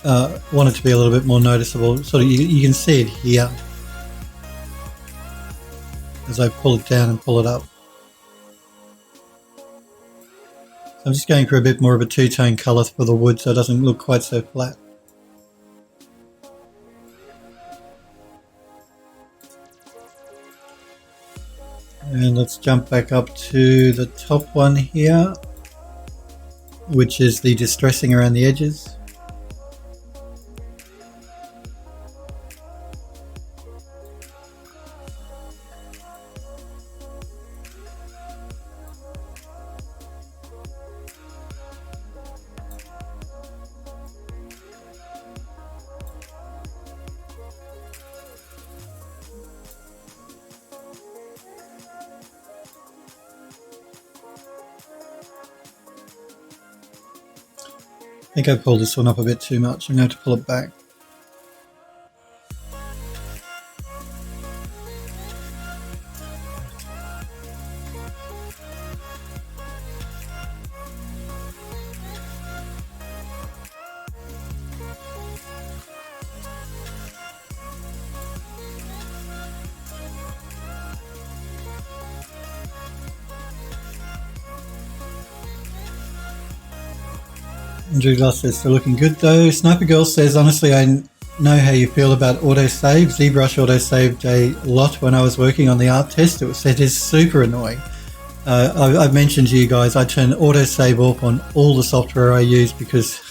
it to be a little bit more noticeable. Sort of, you can see it here as I pull it down and pull it up. So I'm just going for a bit more of a two-tone colour for the wood so it doesn't look quite so flat. And let's jump back up to the top one here, which is the distressing around the edges. I think I pulled this one up a bit too much. I'm going to have to pull it back. Andrew Glass says they're looking good though. Sniper Girl says, honestly, I know how you feel about autosave. ZBrush autosaved a lot when I was working on the art test. It is super annoying. I've mentioned to you guys, I turn autosave off on all the software I use because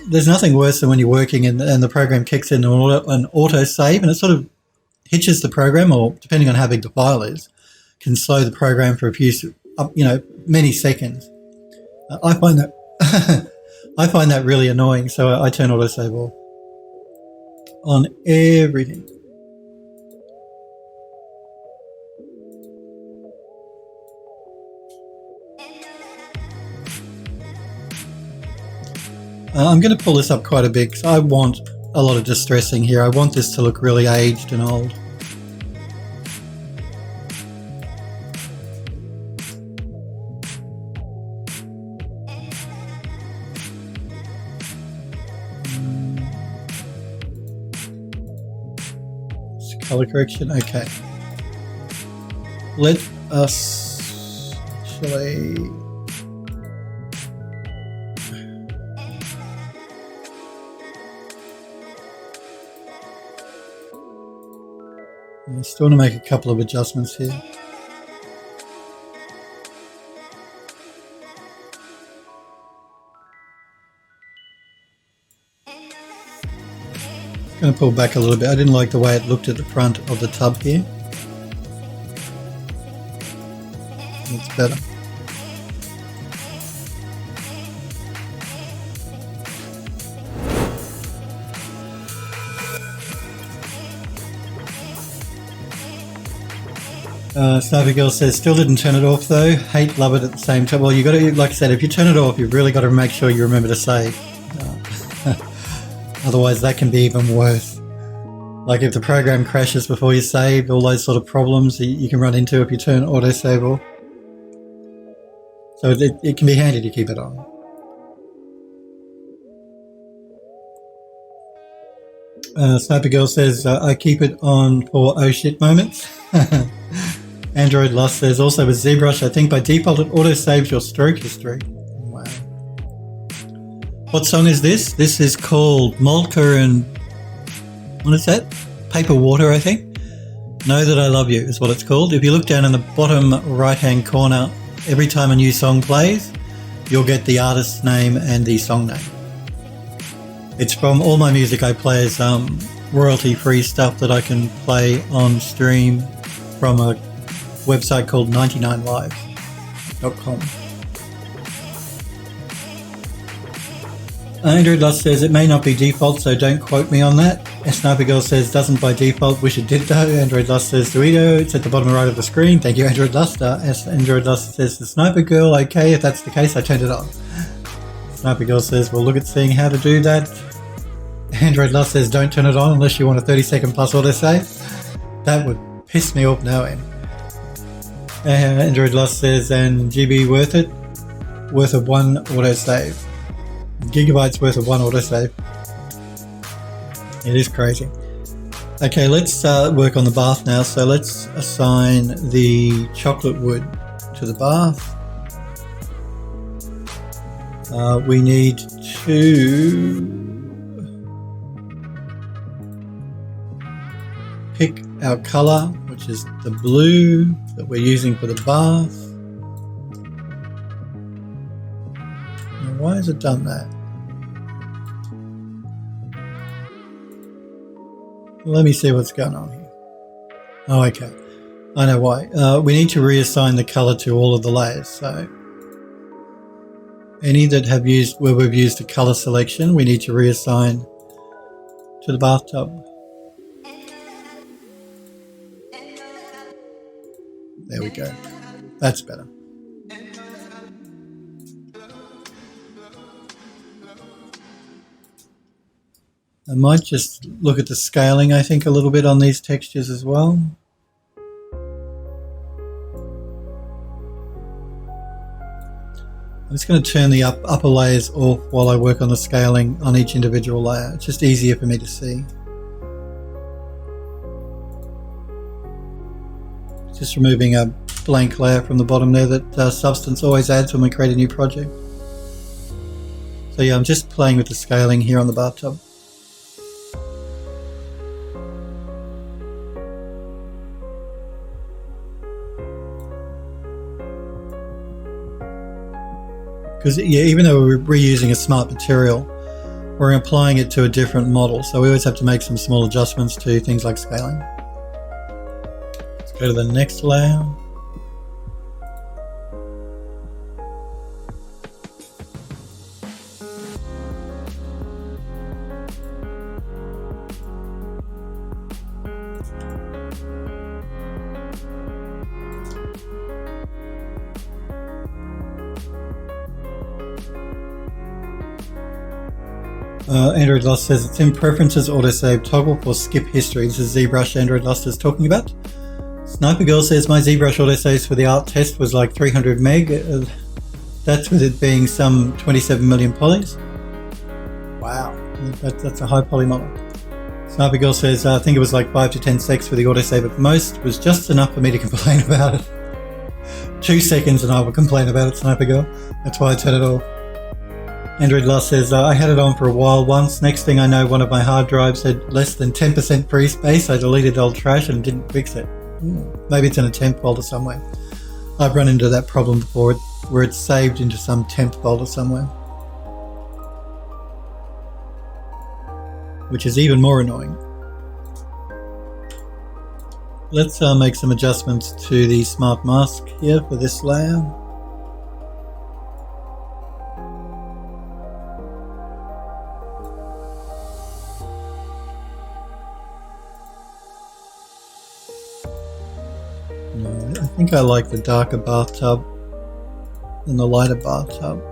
there's nothing worse than when you're working and the program kicks in an autosave and it sort of hitches the program, or depending on how big the file is, can slow the program for a few, many seconds. I find that I find that really annoying, so I turn autosave off on everything. I'm going to pull this up quite a bit because I want a lot of distressing here. I want this to look really aged and old. Color correction, okay. Let us actually I still want to make a couple of adjustments here. Going to pull back a little bit. I didn't like the way it looked at the front of the tub here. It's better. Sniper Girl says, still didn't turn it off though. Hate, love it at the same time. Well, you got to, like I said, if you turn it off, you've really got to make sure you remember to save. Otherwise, that can be even worse. Like if the program crashes before you save, all those sort of problems you can run into if you turn autosave off. So it can be handy to keep it on. Sniper Girl says, I keep it on for oh shit moments. Android Lost says, also with ZBrush, I think by default it auto-saves your stroke history. Wow. What song is this? This is called Molka and... what is that? Paper Water, I think. Know That I Love You is what it's called. If you look down in the bottom right-hand corner, every time a new song plays, you'll get the artist's name and the song name. It's from all my music I play as royalty-free stuff that I can play on stream from a website called 99live.com. Andrew Lust says, it may not be default, so don't quote me on that. Sniper Girl says, doesn't by default, wish it did though. Android Lust says, Dorito, it's at the bottom right of the screen. Thank you, Android Lust. Android Lust says, the Sniper Girl, okay, if that's the case, I turned it on. Sniper Girl says, we'll look at seeing how to do that. Android Lust says, don't turn it on unless you want a 30-second plus autosave. That would piss me off now, Em. Android Lust says, and GB worth it? Worth of one autosave. Gigabytes worth of one autosave. It is crazy. Okay, let's work on the bath now. So let's assign the chocolate wood to the bath. We need to pick our color, which is the blue that we're using for the bath. Now, why has it done that? Let me see what's going on here. Oh, okay. I know why. We need to reassign the color to all of the layers. So any that have used, where we've used a color selection, we need to reassign to the bathtub. There we go. That's better. I might just look at the scaling, I think, a little bit on these textures as well. I'm just going to turn the upper layers off while I work on the scaling on each individual layer. It's just easier for me to see. Just removing a blank layer from the bottom there that Substance always adds when we create a new project. So yeah, I'm just playing with the scaling here on the bathtub. Because yeah, even though we're reusing a smart material, we're applying it to a different model. So we always have to make some small adjustments to things like scaling. Let's go to the next layer. Android Lost says it's in preferences autosave toggle for skip history. This is ZBrush Android Lost is talking about. Sniper Girl says my ZBrush autosaves for the art test was like 300 meg. That's with it being some 27 million polys. Wow, that's a high poly model. Sniper Girl says I think it was like 5 to 10 seconds for the autosave at most. It was just enough for me to complain about it. 2 seconds and I will complain about it, Sniper Girl. That's why I turned it off. Android Lost says, I had it on for a while once. Next thing I know, one of my hard drives had less than 10% free space. I deleted old trash and didn't fix it. Maybe it's in a temp folder somewhere. I've run into that problem before, where it's saved into some temp folder somewhere. Which is even more annoying. Let's make some adjustments to the smart mask here for this layer. No, I think I like the darker bathtub than the lighter bathtub.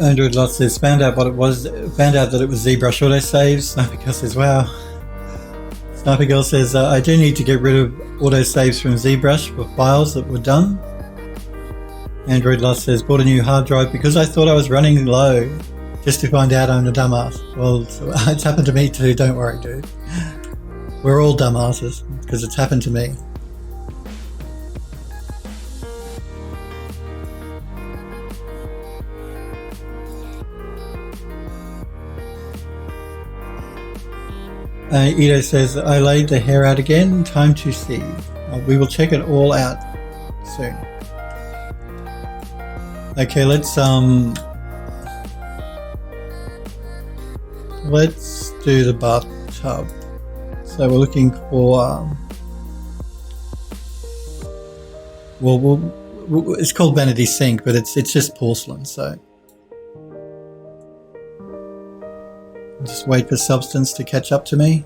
Android Lot says, found out that it was ZBrush autosaves. Sniper Girl says, wow. Sniper Girl says, I do need to get rid of autosaves from ZBrush for files that were done. Android Lot says, bought a new hard drive because I thought I was running low, just to find out I'm a dumbass. Well, it's happened to me too, don't worry, dude. We're all dumbasses, because it's happened to me. Ito says, I laid the hair out again, time to see. We will check it all out soon. Okay, let's do the bathtub. So we're looking for, it's called Vanity Sink, but it's just porcelain, so. Just wait for substance to catch up to me.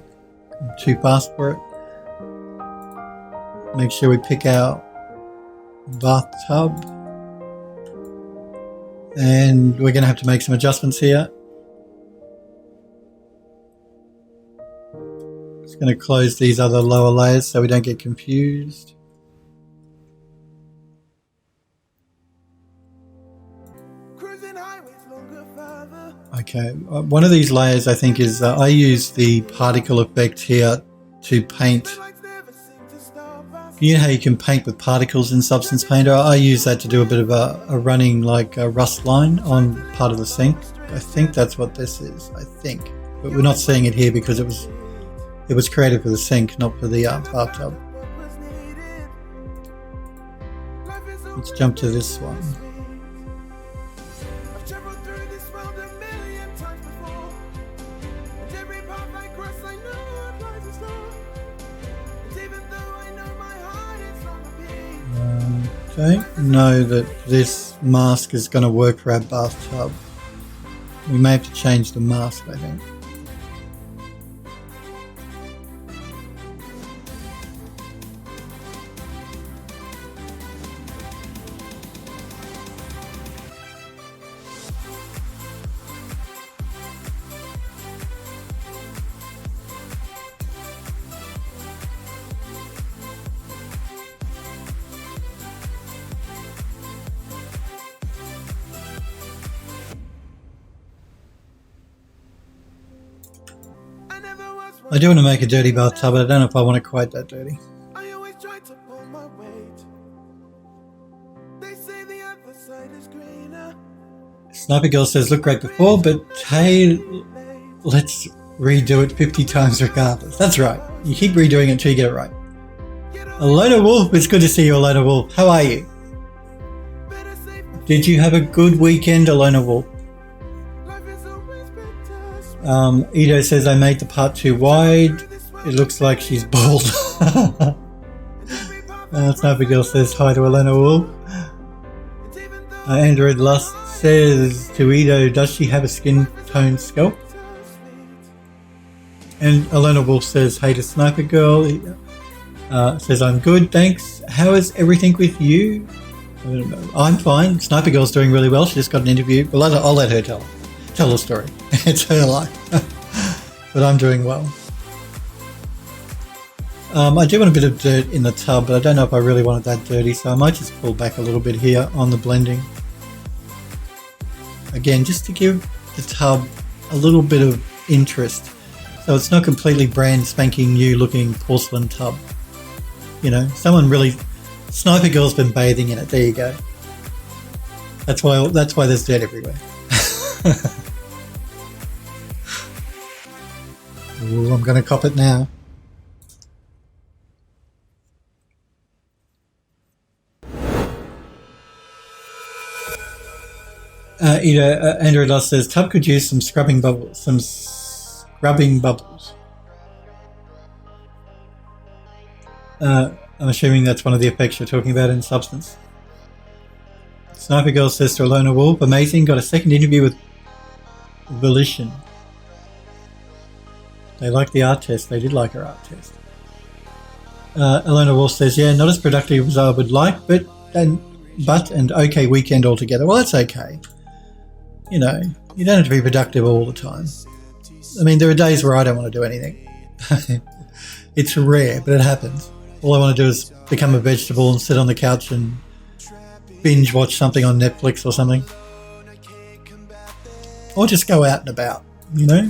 I'm too fast for it. Make sure we pick our bathtub. And we're going to have to make some adjustments here. Just going to close these other lower layers so we don't get confused. Okay, one of these layers I think is, I use the particle effect here to paint. You know how you can paint with particles in Substance Painter? I use that to do a bit of a running like a rust line on part of the sink. I think that's what this is, I think. But we're not seeing it here because it was created for the sink, not for the bathtub. Let's jump to this one. Don't know that this mask is going to work for our bathtub. We may have to change the mask, I think. I do want to make a dirty bathtub, but I don't know if I want it quite that dirty. I always try to pull my weight. They say the other side is greener. Sniper Girl says, look great before, but hey, let's redo it 50 times regardless. That's right. You keep redoing it until you get it right. Alona Wolf, it's good to see you, Alona Wolf. How are you? Did you have a good weekend, Alona Wolf? Ito says, I made the part too wide. It looks like she's bald. Sniper Girl says, hi to Alona Wolf. Android Lust says to Ito, does she have a skin tone scalp? And Alona Wolf says, hey to Sniper Girl. Says, I'm good, thanks. How is everything with you? I don't know. I'm fine. Sniper Girl's doing really well. She just got an interview. Well, I'll let her tell the story. It's her life. But I'm doing well. I do want a bit of dirt in the tub, but I don't know if I really want it that dirty, so I might just pull back a little bit here on the blending. Again, just to give the tub a little bit of interest, so it's not completely brand spanking new looking porcelain tub. You know, Sniper Girl's been bathing in it. There you go. That's why there's dirt everywhere. Ooh, I'm going to cop it now. Andrew Loss says tub could use some scrubbing bubbles. I'm assuming that's one of the effects you're talking about in Substance. Sniper Girl says to Alona Wolf, amazing, got a second interview with Volition. They liked the art test. They did like her art test. Alona Wolf says, yeah, not as productive as I would like, but okay weekend altogether. Well, that's okay. You know, you don't have to be productive all the time. I mean, there are days where I don't want to do anything. It's rare, but it happens. All I want to do is become a vegetable and sit on the couch and binge watch something on Netflix or something. Or just go out and about, you know?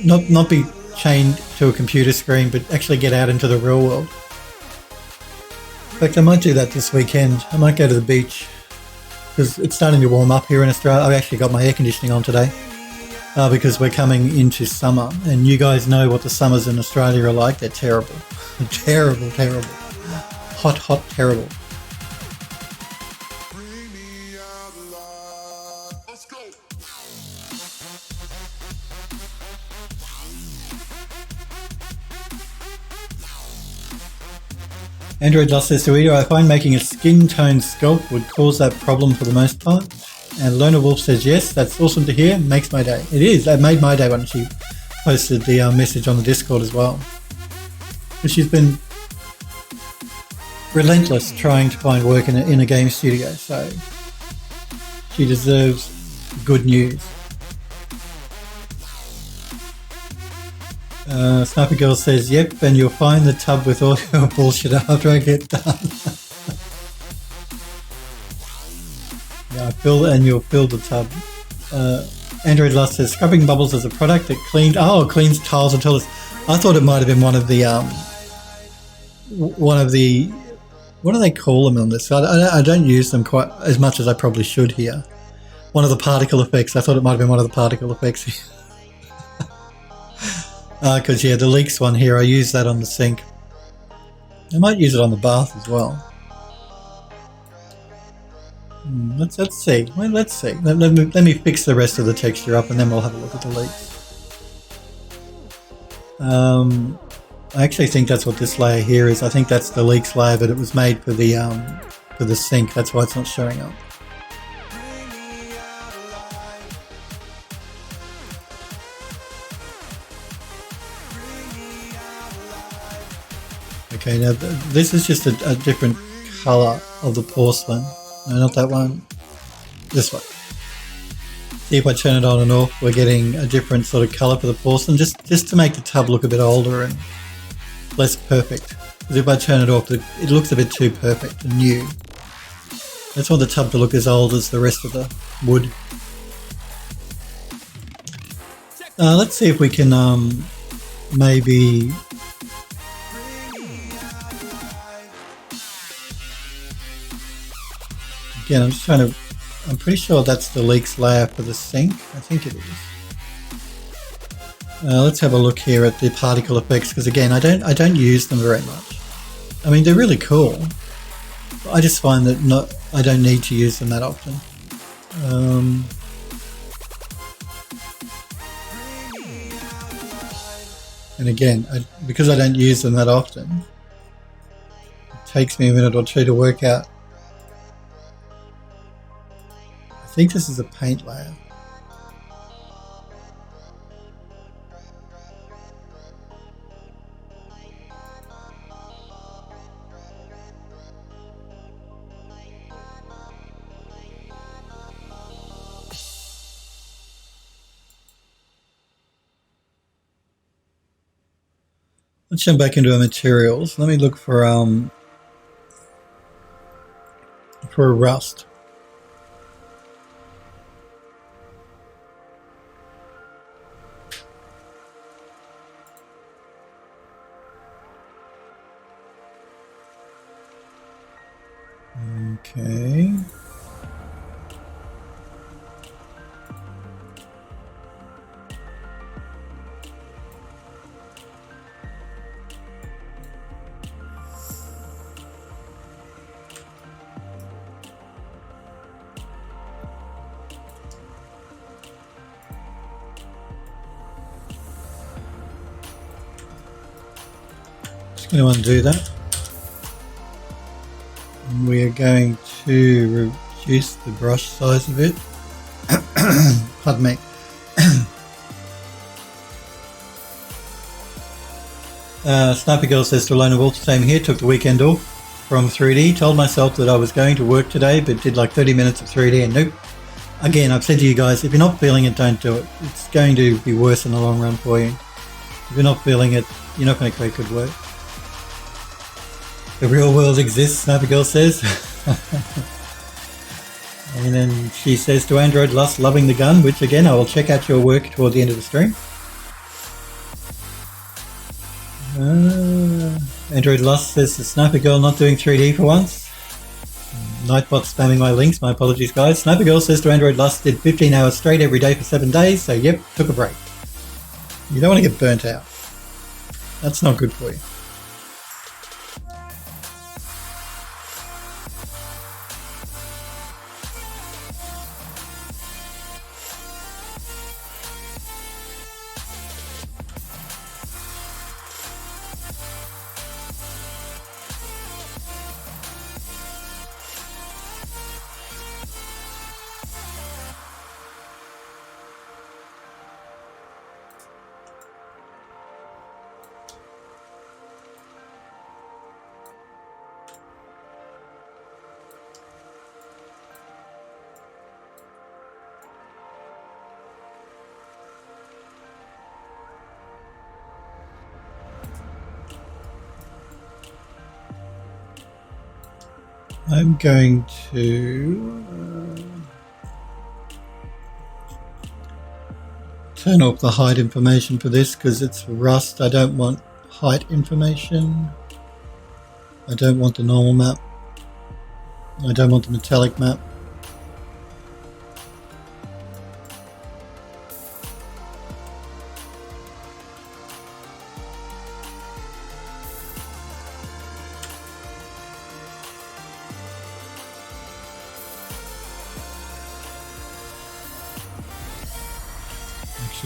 Not be chained to a computer screen, but actually get out into the real world. In fact, I might do that this weekend. I might go to the beach because it's starting to warm up here in Australia. I've actually got my air conditioning on today because we're coming into summer, and you guys know what the summers in Australia are like. They're terrible. Terrible, terrible. Hot, hot, terrible. Android Lost says to Edo, I find making a skin tone sculpt would cause that problem for the most part. And Lona Wolf says, yes, that's awesome to hear. Makes my day. It is. That made my day when she posted the message on the Discord as well. But she's been relentless trying to find work in a game studio. So she deserves good news. Sniper Girl says, yep, and you'll find the tub with all your bullshit after I get done. Yeah, you'll fill the tub. Android Lust says, scrubbing bubbles is a product that cleans tiles and toilets. I thought it might have been one of the, what do they call them on this? I don't use them quite as much as I probably should here. One of the particle effects. I thought it might have been one of the particle effects here. Because, yeah, the leaks one here, I use that on the sink. I might use it on the bath as well. Let's see. Well, let's see. Let me fix the rest of the texture up and then we'll have a look at the leaks. I actually think that's what this layer here is. I think that's the leaks layer, but it was made for the sink. That's why it's not showing up. Okay, now this is just a different colour of the porcelain. No, not that one. This one. See, if I turn it on and off, we're getting a different sort of colour for the porcelain, just to make the tub look a bit older and less perfect. Because if I turn it off, it looks a bit too perfect and new. I just want the tub to look as old as the rest of the wood. Let's see if we can maybe... Again, I'm pretty sure that's the leaks layer for the sink. I think it is. Let's have a look here at the particle effects, because again, I don't use them very much. I mean, they're really cool. I just find that I don't need to use them that often. And again, because I don't use them that often, it takes me a minute or two to work out. I think this is a paint layer. Let's jump back into our materials. Let me look for a rust. Okay. Just going to undo that. And we are going to reduce the brush size a bit. Pardon me. Sniper Girl says to Lona Wolf, same here, took the weekend off from 3D, told myself that I was going to work today, but did like 30 minutes of 3D and nope. Again, I've said to you guys, if you're not feeling it, don't do it. It's going to be worse in the long run for you. If you're not feeling it, you're not going to create good work. The real world exists, Sniper Girl says. And then she says to Android Lust, loving the gun, which again, I will check out your work toward the end of the stream. Android Lust says to Sniper Girl, not doing 3D for once. Nightbot spamming my links, my apologies guys. Sniper Girl says to Android Lust, did 15 hours straight every day for 7 days, so yep, took a break. You don't want to get burnt out. That's not good for you. I'm going to turn off the height information for this because it's Rust. I don't want height information. I don't want the normal map. I don't want the metallic map.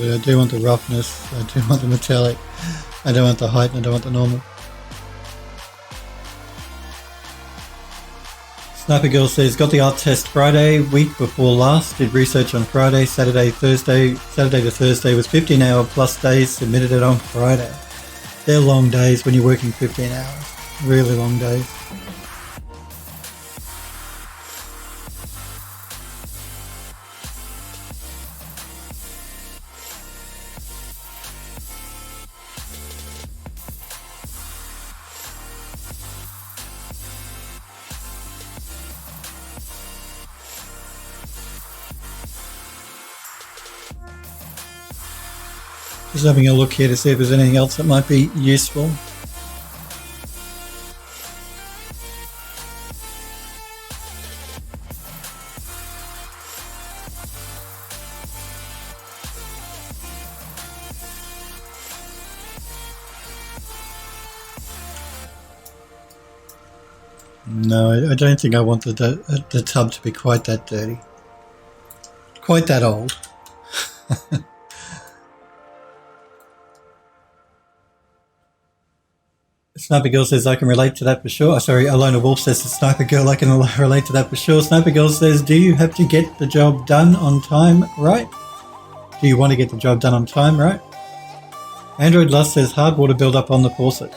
I do want the roughness, I do want the metallic, I don't want the height, and I don't want the normal. Sniper Girl says, got the art test Friday, week before last, did research on Friday, Saturday to Thursday was 15 hour plus days, submitted it on Friday. They're long days when you're working 15 hours, really long days. Just having a look here to see if there's anything else that might be useful. No, I don't think I want the tub to be quite that dirty. Quite that old. Sniper Girl says, I can relate to that for sure. Sorry, Alona Wolf says to Sniper Girl, I can relate to that for sure. Sniper Girl says, do you have to get the job done on time, right? Do you want to get the job done on time, right? Android Lust says, hard water build-up on the faucet.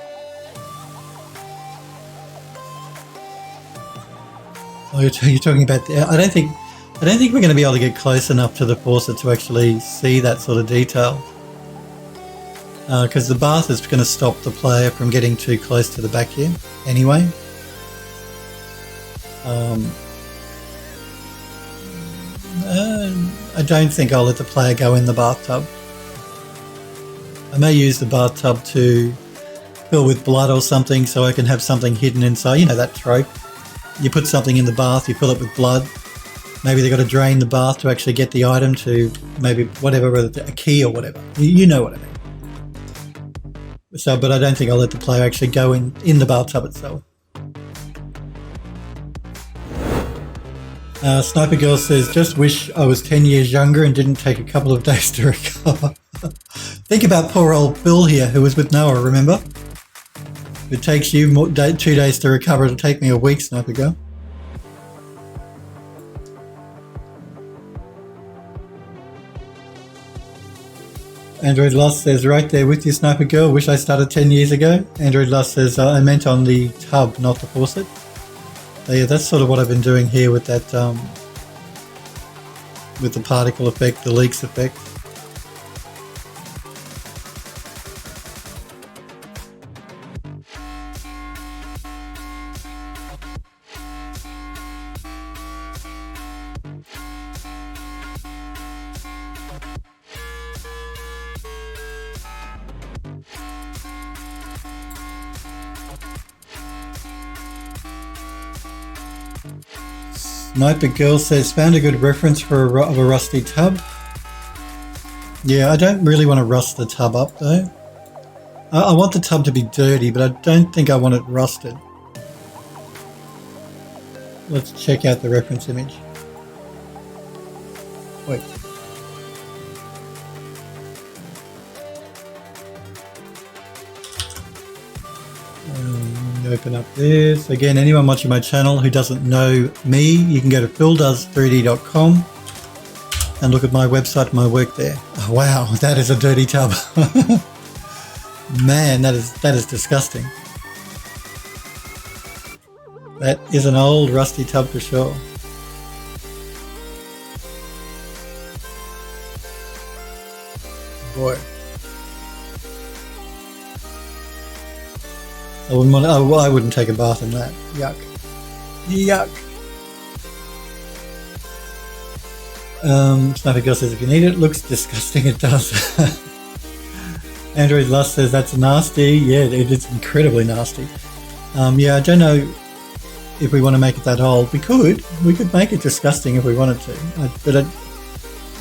Oh, you're talking about the... I don't think we're going to be able to get close enough to the faucet to actually see that sort of detail. Because the bath is going to stop the player from getting too close to the vacuum anyway. I don't think I'll let the player go in the bathtub. I may use the bathtub to fill with blood or something so I can have something hidden inside. You know that trope. You put something in the bath, you fill it with blood. Maybe they've got to drain the bath to actually get the item to maybe whatever, a key or whatever. You know what I mean. So, but I don't think I'll let the player actually go in the bathtub itself. Sniper Girl says, just wish I was 10 years younger and didn't take a couple of days to recover. Think about poor old Bill here, who was with Noah, remember? If it takes you 2 days to recover, it'll take me a week, Sniper Girl. Android Lost says, right there with you, Sniper Girl. Wish I started 10 years ago. Android Lost says, I meant on the tub, not the faucet. So yeah, that's sort of what I've been doing here with that, with the particle effect, the leaks effect. Sniper Girl says, found a good reference for a rusty tub. Yeah, I don't really want to rust the tub up though. I want the tub to be dirty, but I don't think I want it rusted. Let's check out the reference image. Wait. Open up this. Again, anyone watching my channel who doesn't know me, you can go to phildoes3d.com and look at my website and my work there. Oh, wow, that is a dirty tub. Man, that is disgusting. That is an old rusty tub for sure. Boy. I wouldn't take a bath in that. Yuck. Yuck. Sniper Girl says, if you need it, looks disgusting. It does. Android Lust says, that's nasty. Yeah, it is incredibly nasty. Yeah, I don't know if we want to make it that old. We could make it disgusting if we wanted to.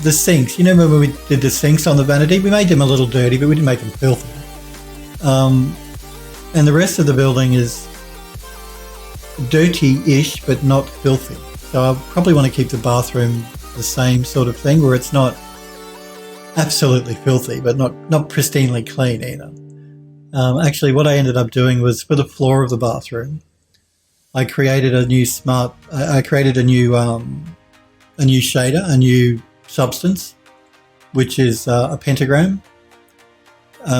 The sinks, you know when we did the sinks on the vanity? We made them a little dirty, but we didn't make them filthy. And the rest of the building is dirty-ish, but not filthy. So I probably want to keep the bathroom the same sort of thing, where it's not absolutely filthy, but not pristinely clean either. Actually, what I ended up doing was for the floor of the bathroom, I created a new shader, a new substance, which is a pentagram.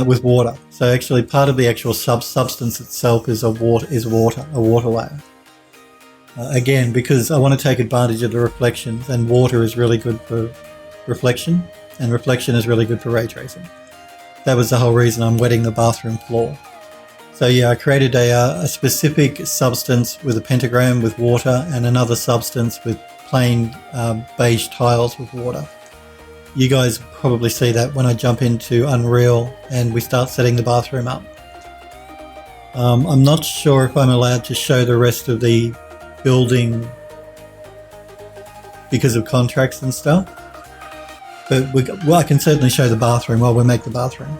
With water. So actually part of the actual substance itself is a water layer. Again, because I want to take advantage of the reflections, and water is really good for reflection, and reflection is really good for ray tracing. That was the whole reason I'm wetting the bathroom floor. So yeah, I created a specific substance with a pentagram with water, and another substance with plain beige tiles with water. You guys probably see that when I jump into Unreal and we start setting the bathroom up. I'm not sure if I'm allowed to show the rest of the building because of contracts and stuff, but I can certainly show the bathroom while we make the bathroom.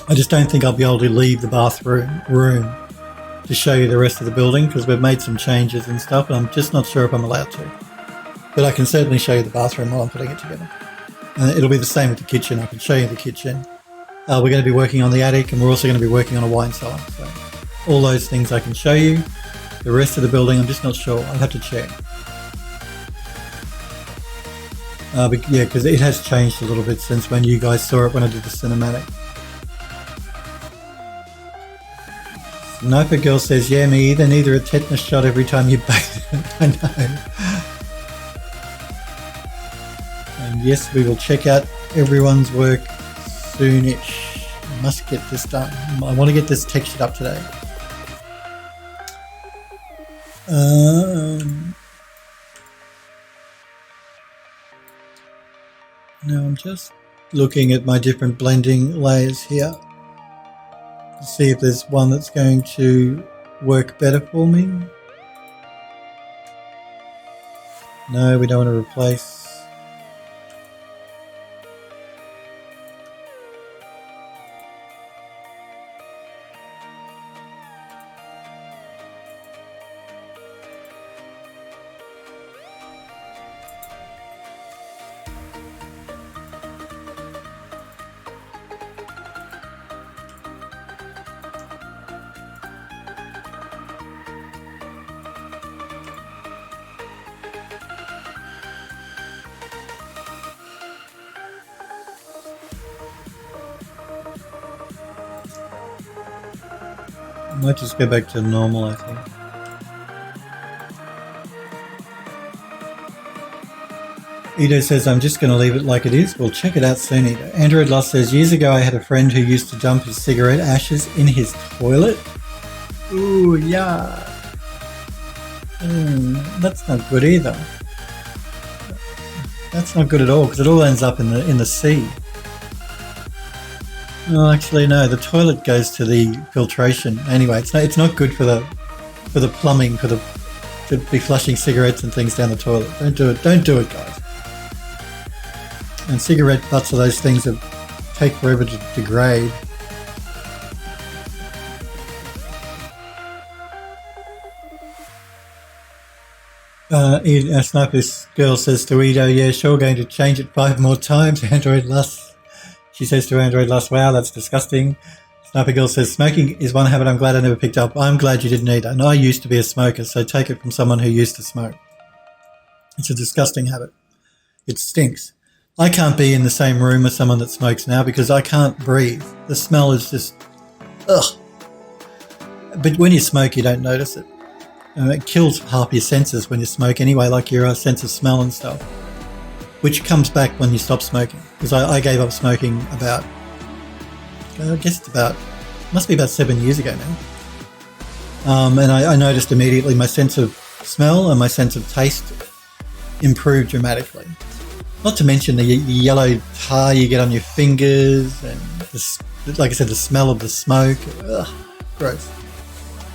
I just don't think I'll be able to leave the bathroom room to show you the rest of the building because we've made some changes and stuff, and I'm just not sure if I'm allowed to. But I can certainly show you the bathroom while I'm putting it together. It'll be the same with the kitchen. I can show you the kitchen. We're going to be working on the attic, and we're also going to be working on a wine cellar. So all those things I can show you. The rest of the building, I'm just not sure. I'll have to check. But yeah, because it has changed a little bit since when you guys saw it when I did the cinematic. Sniper Girl says, yeah, me either. Neither a tetanus shot every time you bathe. I know. And yes, we will check out everyone's work soonish. I must get this done. I want to get this textured up today. Now I'm just looking at my different blending layers here to see if there's one that's going to work better for me. No, we don't want to replace. Might just go back to normal, I think. Edo says, I'm just going to leave it like it is. Well, check it out soon, Edo. Android Lost says, years ago I had a friend who used to dump his cigarette ashes in his toilet. Ooh, yeah. That's not good either. That's not good at all because it all ends up in the sea. No, actually, no. The toilet goes to the filtration. Anyway, it's not good for the plumbing to be flushing cigarettes and things down the toilet. Don't do it. Don't do it, guys. And cigarette butts are those things that take forever to degrade. Sniper Girl says to Edo, yeah, sure, going to change it 5 more times. Android Lust. She says to Android Lust, wow, that's disgusting. Sniper Girl says, smoking is one habit I'm glad I never picked up. I'm glad you didn't either. And I used to be a smoker, so take it from someone who used to smoke. It's a disgusting habit. It stinks. I can't be in the same room with someone that smokes now because I can't breathe. The smell is just, ugh. But when you smoke, you don't notice it. It kills half your senses when you smoke anyway, like your sense of smell and stuff, which comes back when you stop smoking. Because I gave up smoking about, I guess it's must be about 7 years ago now. And I noticed immediately my sense of smell and my sense of taste improved dramatically. Not to mention the yellow tar you get on your fingers and, like I said, the smell of the smoke. Ugh, gross.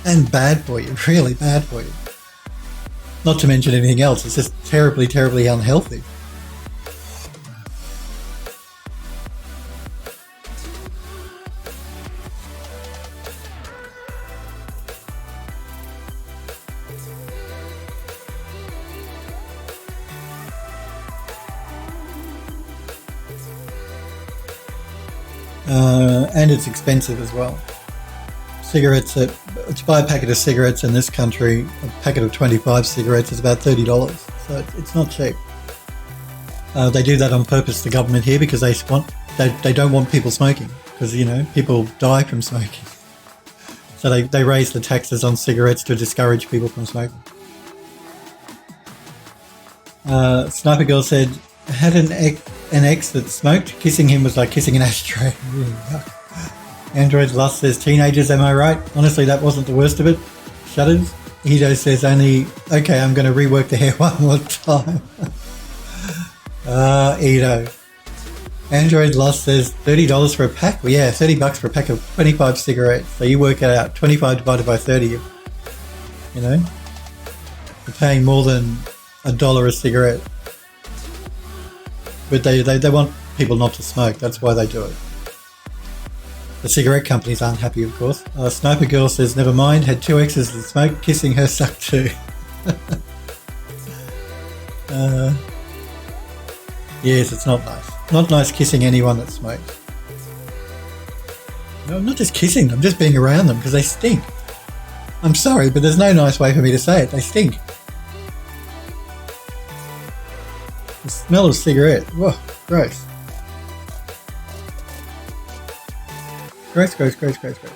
And bad for you, really bad for you. Not to mention anything else, it's just terribly, terribly unhealthy. And it's expensive as well. Cigarettes, to buy a packet of cigarettes in this country, a packet of 25 cigarettes is about $30, so it's not cheap. They do that on purpose, the government here, because they don't want people smoking, because, you know, people die from smoking. So they raise the taxes on cigarettes to discourage people from smoking. Sniper Girl said, I had an ex that smoked. Kissing him was like kissing an ashtray. Android Lust says, teenagers, am I right? Honestly, that wasn't the worst of it. Shudders. Edo says, okay, I'm going to rework the hair one more time. Edo. Android Lust says, $30 for a pack? Well, yeah, $30 for a pack of 25 cigarettes. So you work it out, 25 divided by 30, you know, you're paying more than $1 a cigarette. But they want people not to smoke. That's why they do it. The cigarette companies aren't happy, of course. Sniper Girl says, never mind, had 2 exes that smoke, kissing her sucked too. Yes, it's not nice. Not nice kissing anyone that smokes. No, I'm not just kissing them, just being around them because they stink. I'm sorry, but there's no nice way for me to say it. They stink. The smell of cigarette. Whoa, gross. Gross, gross, gross, gross, gross.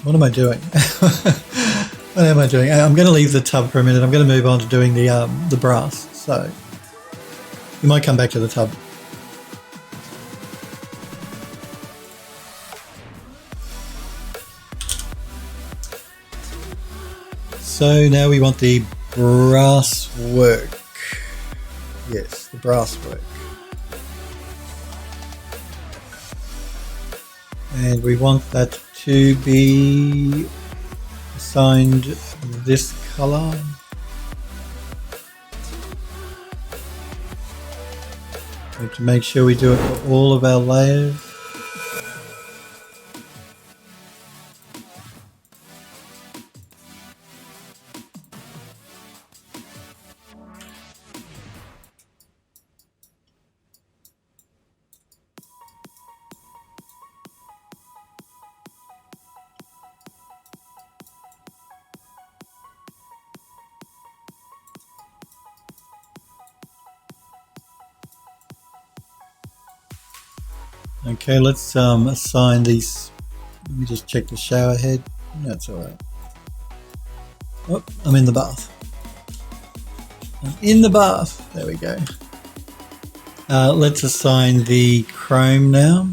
What am I doing? What am I doing? I'm going to leave the tub for a minute. I'm going to move on to doing the brass. So you might come back to the tub. So now we want the brass work. Yes, the brass work. And we want that to be assigned this color. We have to make sure we do it for all of our layers. Okay, let's assign these. Let me just check the shower head. That's alright. Oh, I'm in the bath. I'm in the bath. There we go. Let's assign the chrome now,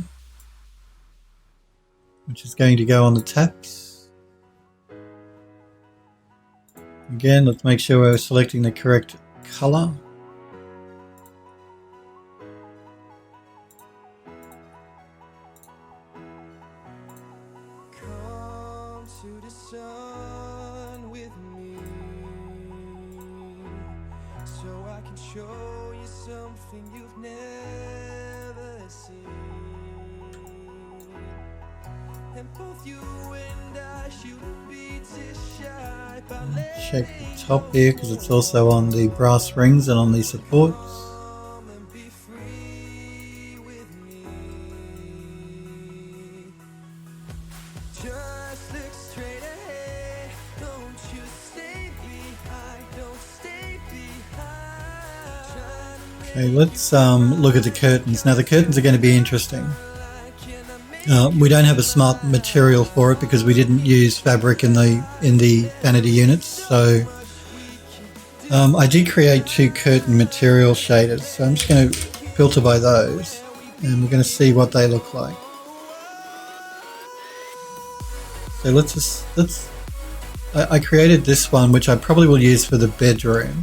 which is going to go on the taps. Again, let's make sure we're selecting the correct color. Come to the sun with me, so I can show you something you've never seen. And both you and I shouldn't be too shy. Check the top here because it's also on the brass rings and on the supports. Okay, let's look at the curtains. Now the curtains are going to be interesting. We don't have a smart material for it because we didn't use fabric in the vanity units. So I did create 2 curtain material shaders. So I'm just going to filter by those, and we're going to see what they look like. So I created this one, which I probably will use for the bedroom,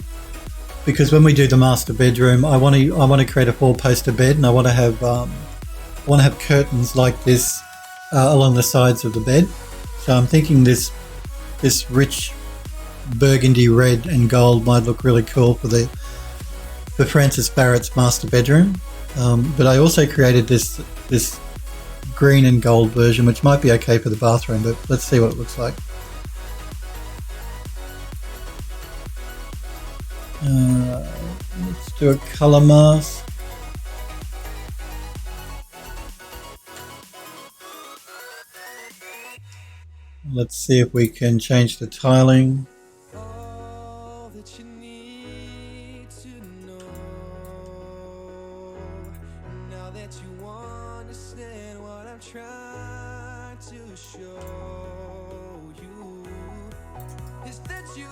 because when we do the master bedroom, I want to create a 4-poster bed, and I want to have curtains like this along the sides of the bed. So I'm thinking this rich burgundy red and gold might look really cool for Francis Barrett's master bedroom. But I also created this green and gold version, which might be okay for the bathroom, but let's see what it looks like. Let's do a color mask. Let's see if we can change the tiling. All that you need to know, now that you understand what I'm trying to show you, is that you.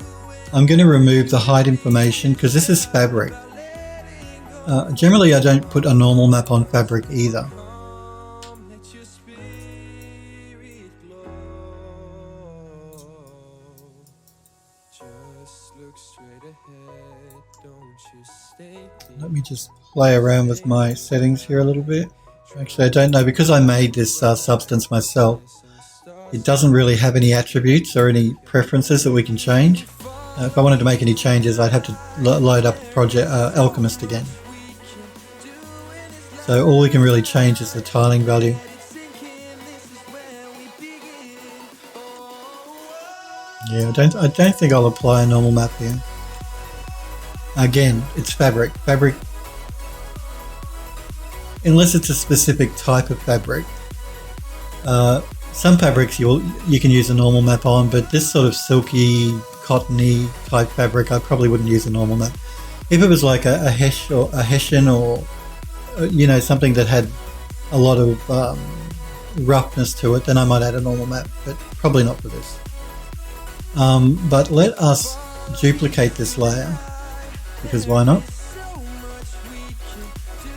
I'm going to remove the height information because this is fabric. Generally I don't put a normal map on fabric either. Let me just play around with my settings here a little bit. Actually, I don't know, because I made this substance myself, it doesn't really have any attributes or any preferences that we can change. If I wanted to make any changes, I'd have to load up Project Alchemist again. So all we can really change is the tiling value. Yeah, I don't think I'll apply a normal map here. Again, it's fabric. Fabric, unless it's a specific type of fabric. Some fabrics you can use a normal map on, but this sort of silky, cottony type fabric, I probably wouldn't use a normal map. If it was like a hessian or something that had a lot of roughness to it, then I might add a normal map, but probably not for this. But let us duplicate this layer, because why not?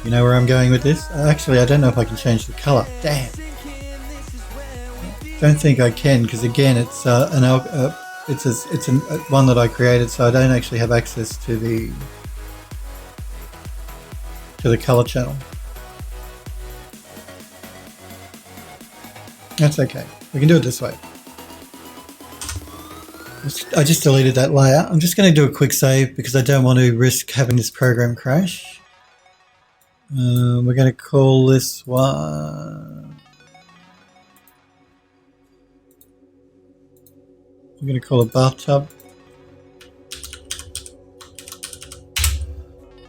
You know where I'm going with this? Actually, I don't know if I can change the color. Damn. Don't think I can, because again, it's one that I created, so I don't actually have access to the color channel. That's okay. We can do it this way. I just deleted that layer. I'm just going to do a quick save because I don't want to risk having this program crash. We're going to call this one. We're going to call it bathtub.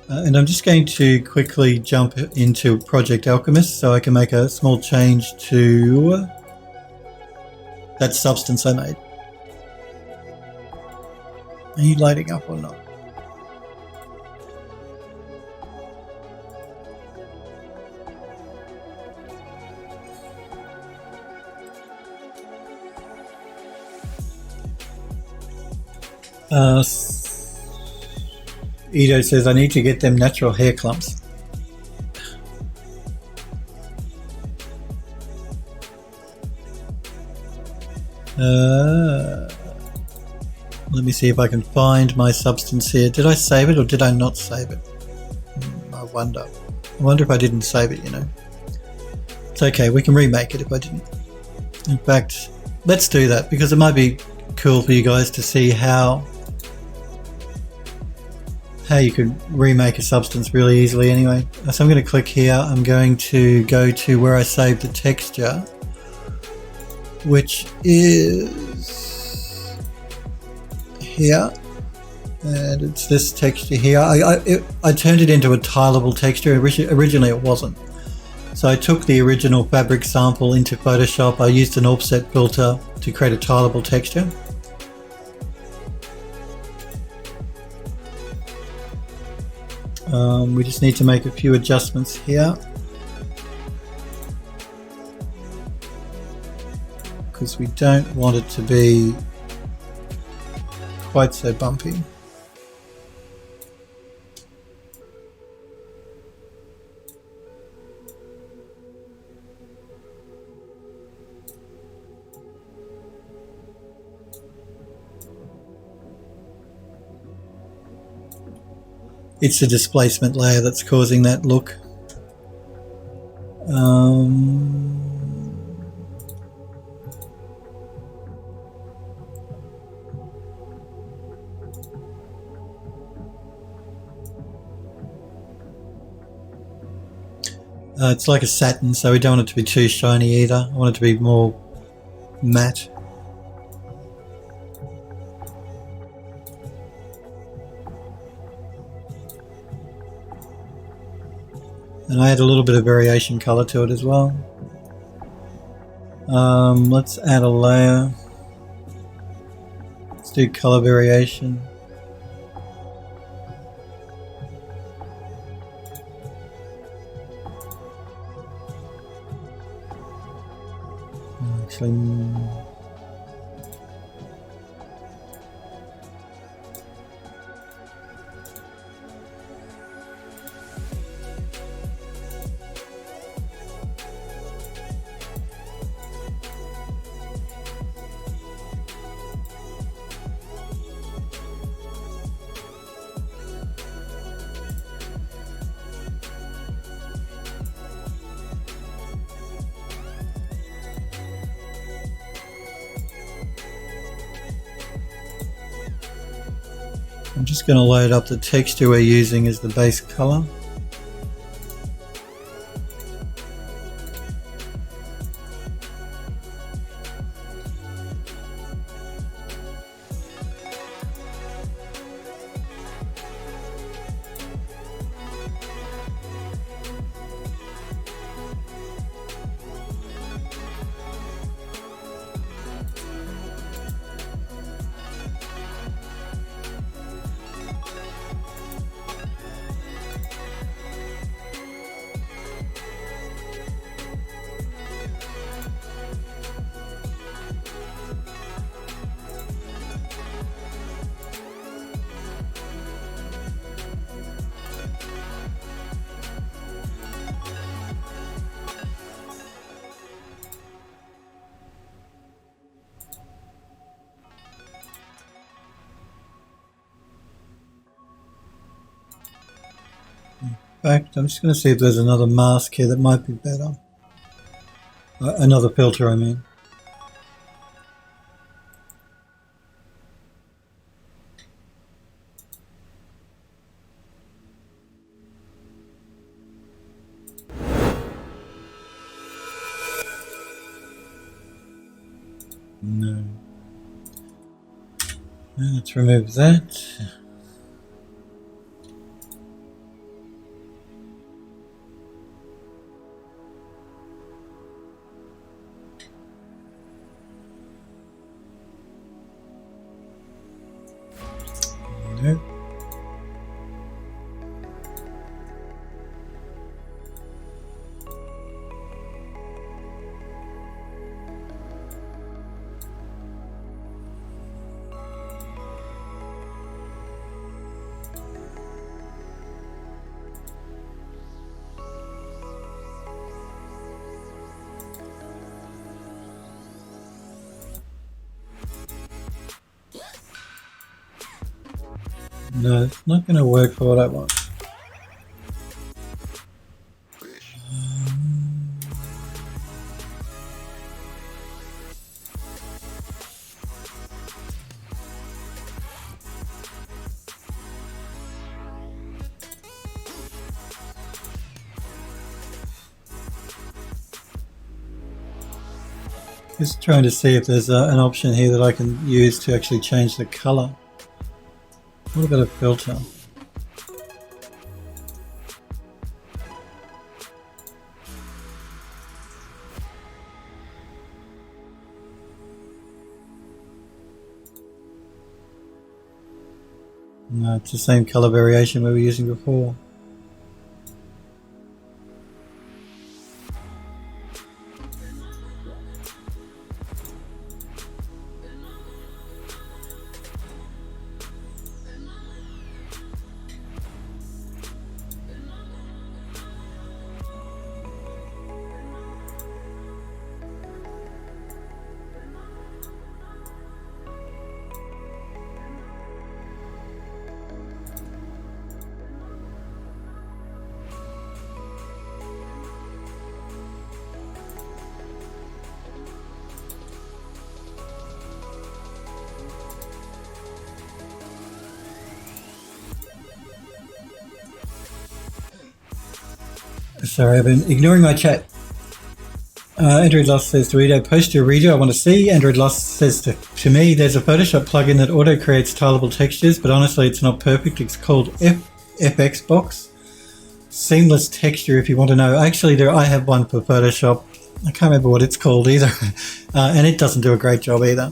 And I'm just going to quickly jump into Project Alchemist so I can make a small change to that substance I made. Are you lighting up or not? Uh, Edo says, I need to get them natural hair clumps. Let me see if I can find my substance here. Did I save it or did I not save it? I wonder. I wonder if I didn't save it, you know. It's okay, we can remake it if I didn't. In fact, let's do that because it might be cool for you guys to see how you could remake a substance really easily anyway. So I'm going to click here. I'm going to go to where I saved the texture, which is here, and it's this texture here. I turned it into a tileable texture. Originally it wasn't. So I took the original fabric sample into Photoshop. I used an offset filter to create a tileable texture. We just need to make a few adjustments here because we don't want it to be quite so bumpy. It's the displacement layer that's causing that look. It's like a satin, so we don't want it to be too shiny either. I want it to be more matte. And I add a little bit of variation color to it as well. Let's add a layer. Let's do color variation. Actually, I'm just going to load up the texture we're using as the base color. In fact, I'm just going to see if there's another mask here that might be better. Another filter, I mean. No. Let's remove that. No. No, it's not going to work for what I want. Just trying to see if there's an option here that I can use to actually change the color. What about a filter? No, it's the same color variation we were using before. Sorry, I've been ignoring my chat. Android Lost says, Dorito, post your redo I want to see. Android Lost says to me, there's a Photoshop plugin that auto creates tileable textures, but honestly it's not perfect. It's called FX Box. Seamless texture if you want to know. Actually, I have one for Photoshop. I can't remember what it's called either. And it doesn't do a great job either.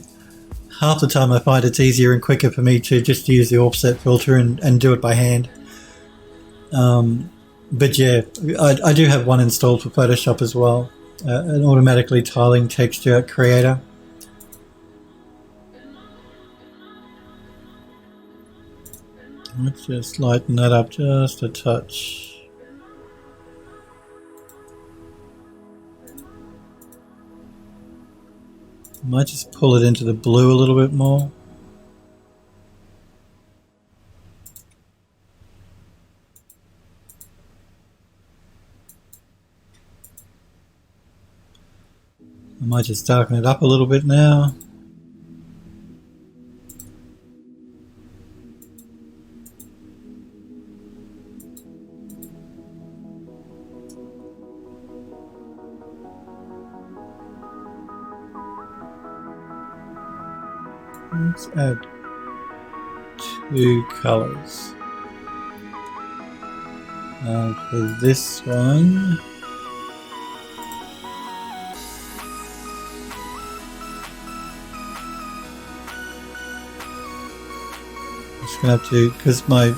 Half the time I find it's easier and quicker for me to just use the offset filter and do it by hand. But yeah, I do have one installed for Photoshop as well, an automatically tiling texture creator. Let's just lighten that up just a touch. Might just pull it into the blue a little bit more. I might just darken it up a little bit now. Let's add 2 colors. For this one, just going to have to, because my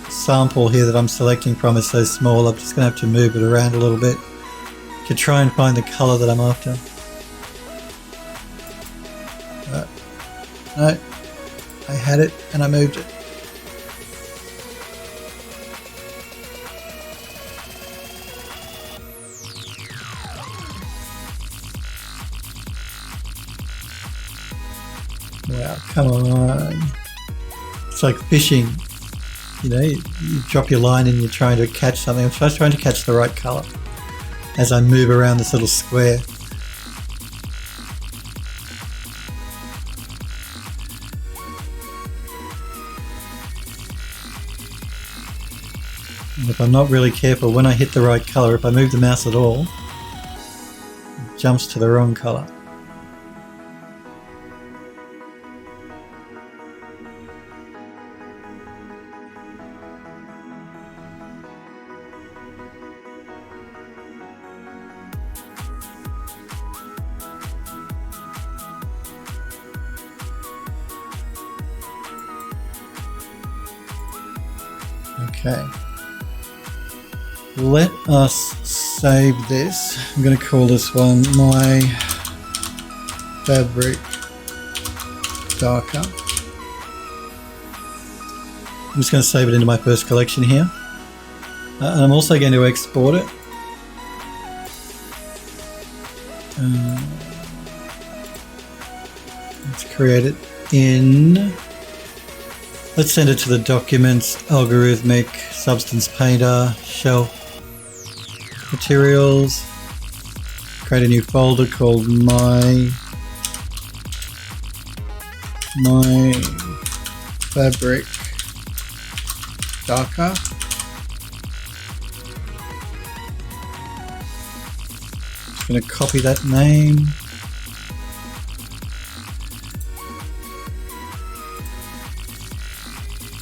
sample here that I'm selecting from is so small, I'm just going to have to move it around a little bit to try and find the color that I'm after. No, I had it and I moved it. Wow, come on. It's like fishing. You know, you drop your line and you're trying to catch something. I'm just trying to catch the right color as I move around this little square. And if I'm not really careful, when I hit the right color, if I move the mouse at all, it jumps to the wrong color. Okay. Let us save this. I'm going to call this one My Fabric Darker. I'm just going to save it into my first collection here. And I'm also going to export it. Let's create it in Let's send it to the documents, algorithmic, substance painter, shelf, materials. Create a new folder called my fabric darker. Just going to copy that name.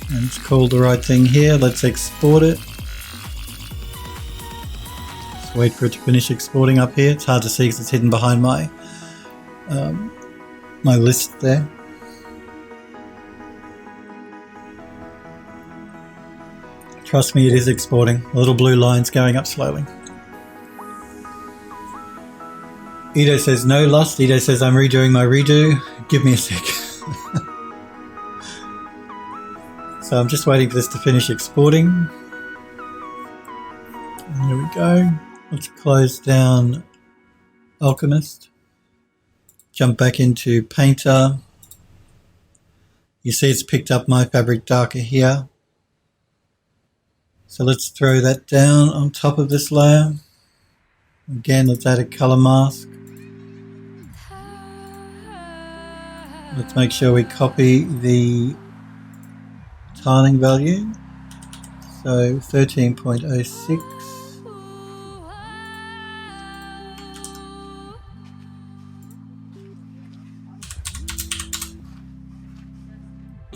And it's called the right thing here. Let's export it. Just wait for it to finish exporting up here. It's hard to see because it's hidden behind my my list there. Trust me, it is exporting. The little blue line's going up slowly. Edo says no lust. Edo says I'm redoing my redo. Give me a sec. So I'm just waiting for this to finish exporting. And here we go. Let's close down Alchemist. Jump back into Painter. You see it's picked up my fabric darker here. So let's throw that down on top of this layer. Again, let's add a color mask. Let's make sure we copy the tiling value. So 13.06.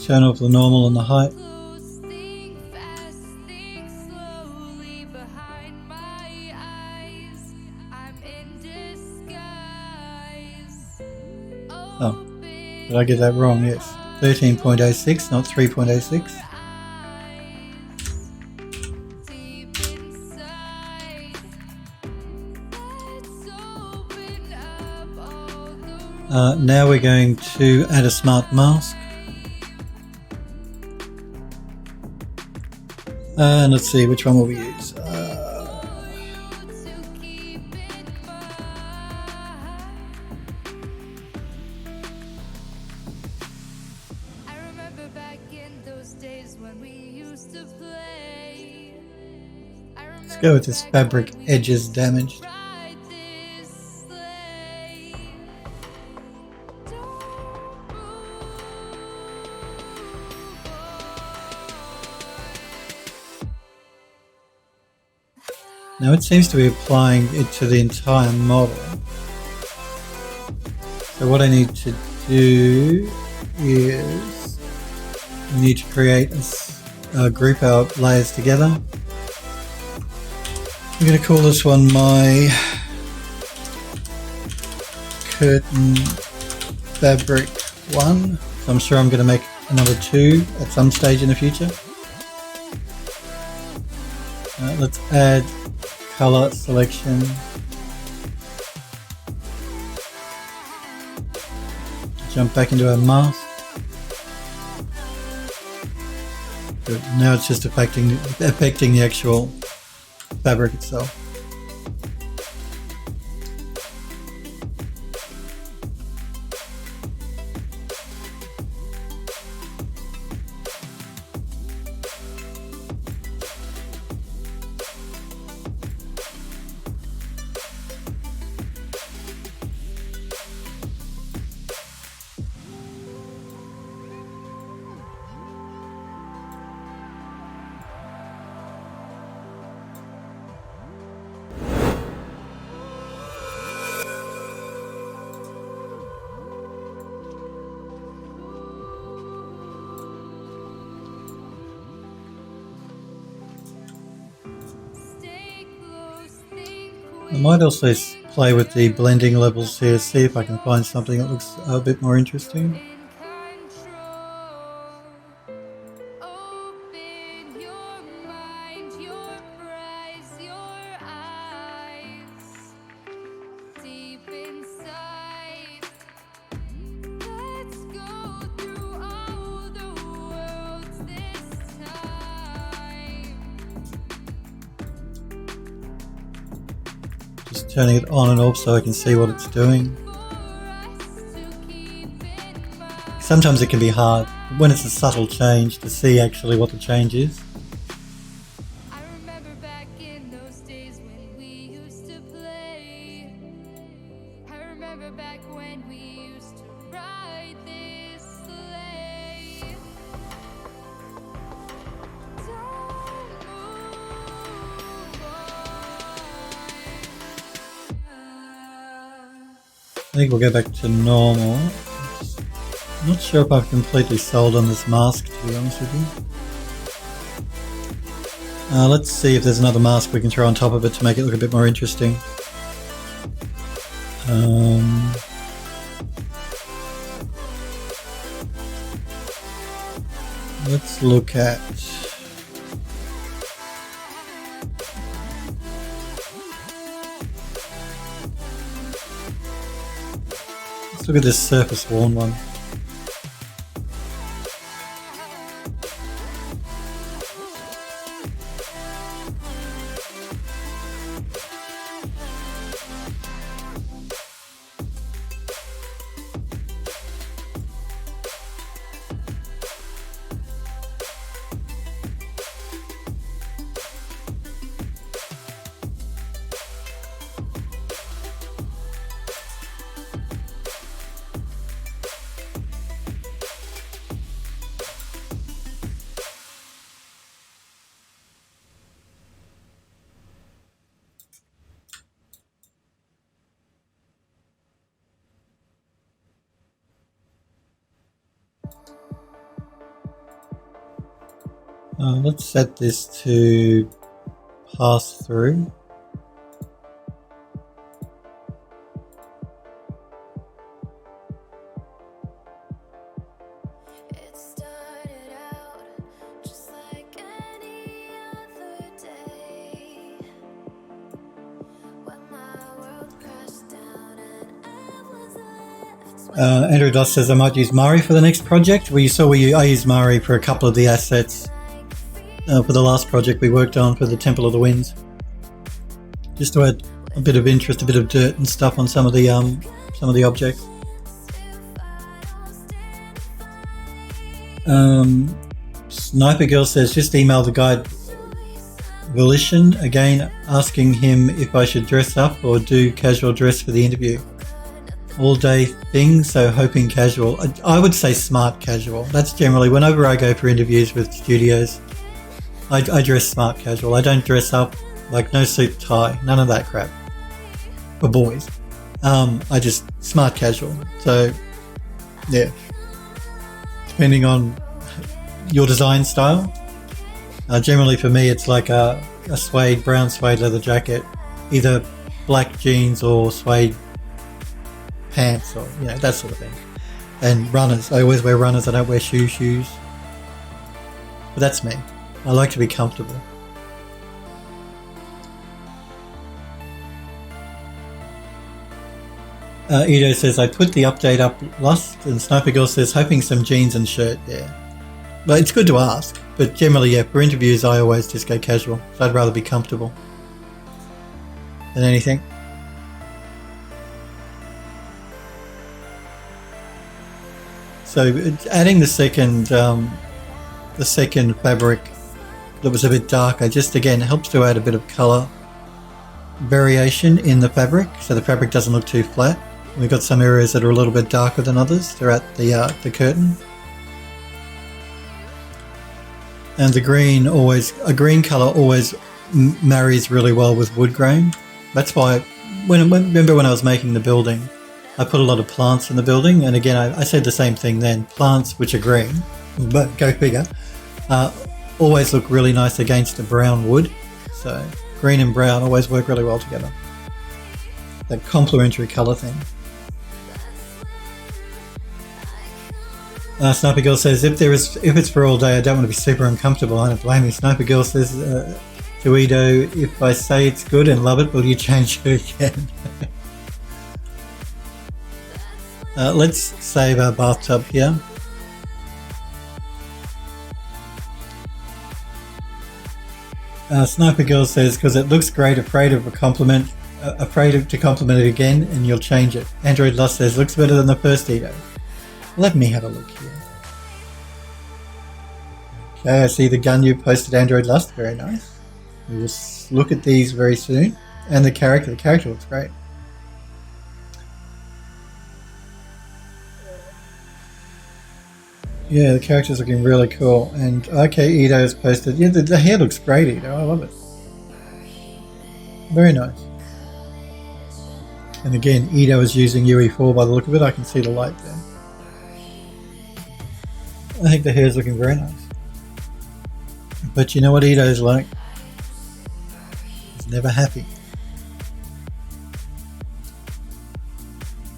Turn off the normal and the height. Oh, did I get that wrong? Yes. 13.06, not 3.06. Now we're going to add a smart mask. And let's see, which one will we use? Let's go with this fabric edges damaged. Now it seems to be applying it to the entire model. So what I need to do is we need to create group our layers together. I'm going to call this one my curtain fabric 1. So I'm sure I'm going to make another 2 at some stage in the future. Let's add color selection. Jump back into our mask. Good. Now it's just affecting the actual fabric itself. I might also play with the blending levels here, see if I can find something that looks a bit more interesting. Just turning it on and off so I can see what it's doing. Sometimes it can be hard. when it's a subtle change to see actually what the change is. I remember back in those days when we used to play. I remember back when we used to ride this sleigh. Don't move on. I think we'll go back to normal. I'm not sure if I've completely sold on this mask, to be honest with you. Let's see if there's another mask we can throw on top of it to make it look a bit more interesting. Let's look at... Let's look at this surface worn one. Let's set this to pass through. It started out just like any other day, when my world crashed down and I was left. Andrew Doss says I might use Mari for the next project. Well, you saw I used Mari for a couple of the assets for the last project we worked on for the Temple of the Winds, just to add a bit of interest, a bit of dirt and stuff on some of the objects. Sniper Girl says just email the guide Volition again, asking him if I should dress up or do casual dress for the interview. All day thing, so hoping casual. I would say smart casual. That's generally whenever I go for interviews with studios. I dress smart casual. I don't dress up, like no suit tie, none of that crap for boys. I just smart casual. So yeah, depending on your design style. Generally for me it's like a brown suede leather jacket, either black jeans or suede pants, or that sort of thing. And runners, I always wear runners. I don't wear shoes. But that's me. I like to be comfortable. Edo says I put the update up last, and Sniper Girl says hoping some jeans and shirt. Yeah, but it's good to ask. But generally, yeah, for interviews I always just go casual. So I'd rather be comfortable than anything. So adding the second fabric that was a bit darker just again helps to add a bit of colour variation in the fabric, so the fabric doesn't look too flat. We've got some areas that are a little bit darker than others throughout the curtain. And a green colour always marries really well with wood grain. That's why remember when I was making the building, I put a lot of plants in the building, and again I said the same thing then. Plants which are green, but go figure, always look really nice against a brown wood. So green and brown always work really well together. That complementary colour thing. Sniper Girl says if it's for all day, I don't want to be super uncomfortable. I don't blame you. Sniper Girl says to Edo, if I say it's good and love it, will you change it again? Let's save our bathtub here. Sniper Girl says because it looks great, afraid to compliment it again, and you'll change it. Android Lust says looks better than the first Edo. Let me have a look here. Okay, I see the gun you posted, Android Lust. Very nice. We will look at these very soon. And the character looks great. Yeah, the character's looking really cool. And okay, Ito has posted. Yeah, the hair looks great, Ito. I love it. Very nice. And again, Ito is using UE4 by the look of it. I can see the light there. I think the hair's looking very nice. But you know what Ito's like? He's never happy.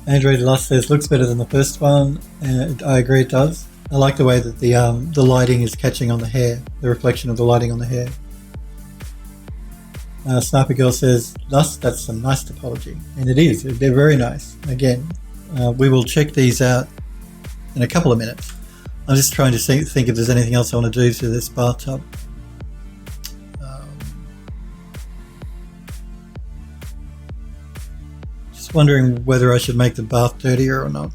Android Lust says looks better than the first one, and I agree it does. I like the way that the lighting is catching on the hair, the reflection of the lighting on the hair. Sniper Girl says Lust, that's some nice topology, and it is. They're very nice. Again, we will check these out in a couple of minutes. I'm just trying to think if there's anything else I want to do to this bathtub. Just wondering whether I should make the bath dirtier or not.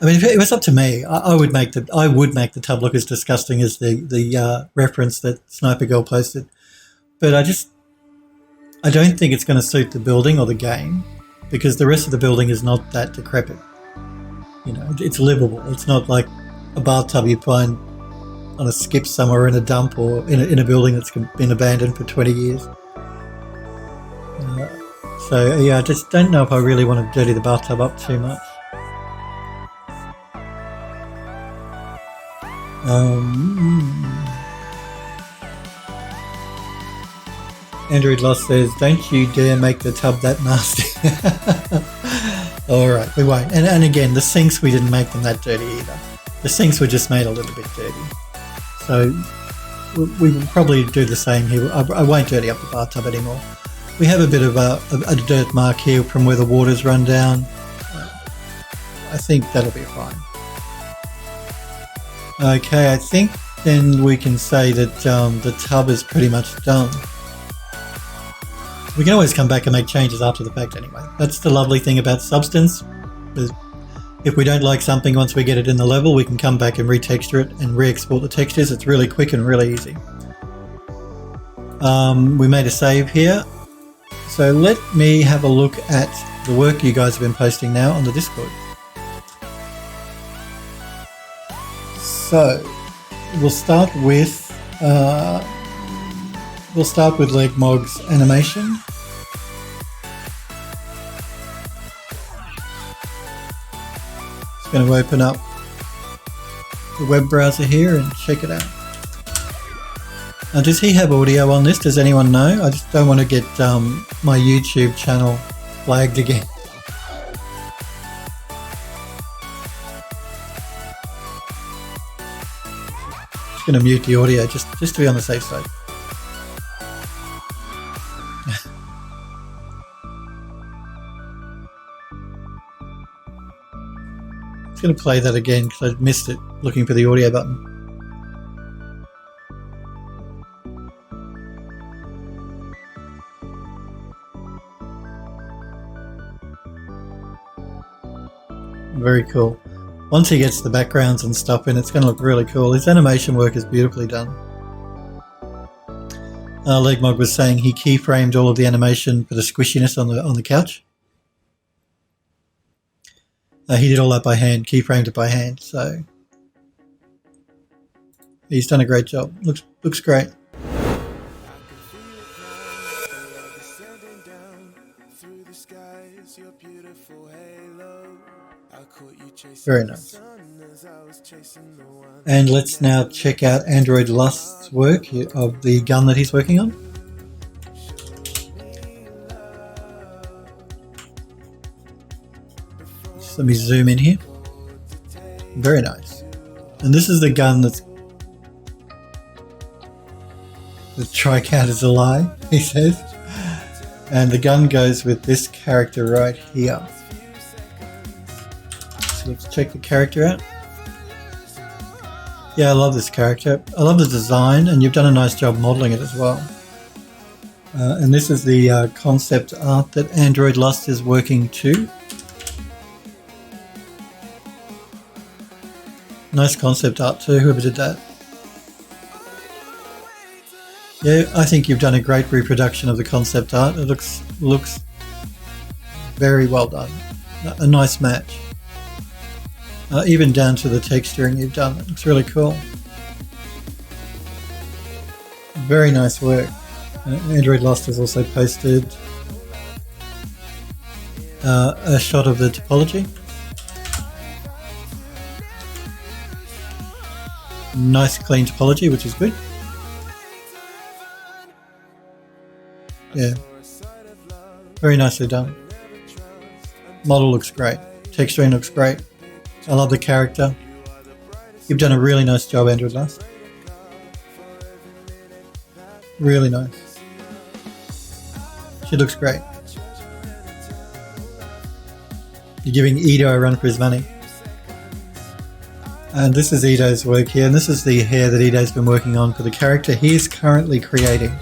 I mean, if it was up to me, I would make the tub look as disgusting as the reference that Sniper Girl posted. But I don't think it's going to suit the building or the game, because the rest of the building is not that decrepit. You know, it's livable. It's not like a bathtub you find on a skip somewhere in a dump or in a building that's been abandoned for 20 years. So yeah, I just don't know if I really want to dirty the bathtub up too much. Android Lost says, don't you dare make the tub that nasty. Alright, we won't. And again, the sinks, we didn't make them that dirty either. The sinks were just made a little bit dirty. So we will probably do the same here. I won't dirty up the bathtub anymore. We have a bit of a dirt mark here from where the water's run down. I think that'll be fine. Okay, I think then we can say that the tub is pretty much done. We can always come back and make changes after the fact anyway. That's the lovely thing about Substance. If we don't like something, once we get it in the level, we can come back and retexture it and re-export the textures. It's really quick and really easy. We made a save here. So let me have a look at the work you guys have been posting now on the Discord. So we'll start with Legmog's animation. Just going to open up the web browser here and check it out. Now, does he have audio on this? Does anyone know? I just don't want to get my YouTube channel flagged again. Just going to mute the audio just to be on the safe side. Just going to play that again because I missed it looking for the audio button. Very cool. Once he gets the backgrounds and stuff in, it's going to look really cool. His animation work is beautifully done. Legmog was saying he keyframed all of the animation for the squishiness on the couch. He did all that by hand, keyframed it by hand. So he's done a great job. Looks great. Very nice. And let's now check out Android Lust's work of the gun that he's working on. Just let me zoom in here. Very nice. And this is the gun that's... The tricount is a lie, he says. And the gun goes with this character right here. So let's check the character out. Yeah, I love this character. I love the design, and you've done a nice job modeling it as well. And this is the concept art that Android Lust is working to. Nice concept art too, whoever did that. Yeah, I think you've done a great reproduction of the concept art. It looks very well done. A nice match. Even down to the texturing you've done. It looks really cool. Very nice work. Android Lost has also posted a shot of the topology. Nice clean topology, which is good. Yeah. Very nicely done. Model looks great. Texturing looks great. I love the character. You've done a really nice job, Android Lost. Really nice. She looks great. You're giving Ito a run for his money. And this is Ito's work here, and this is the hair that Ito's been working on for the character he is currently creating.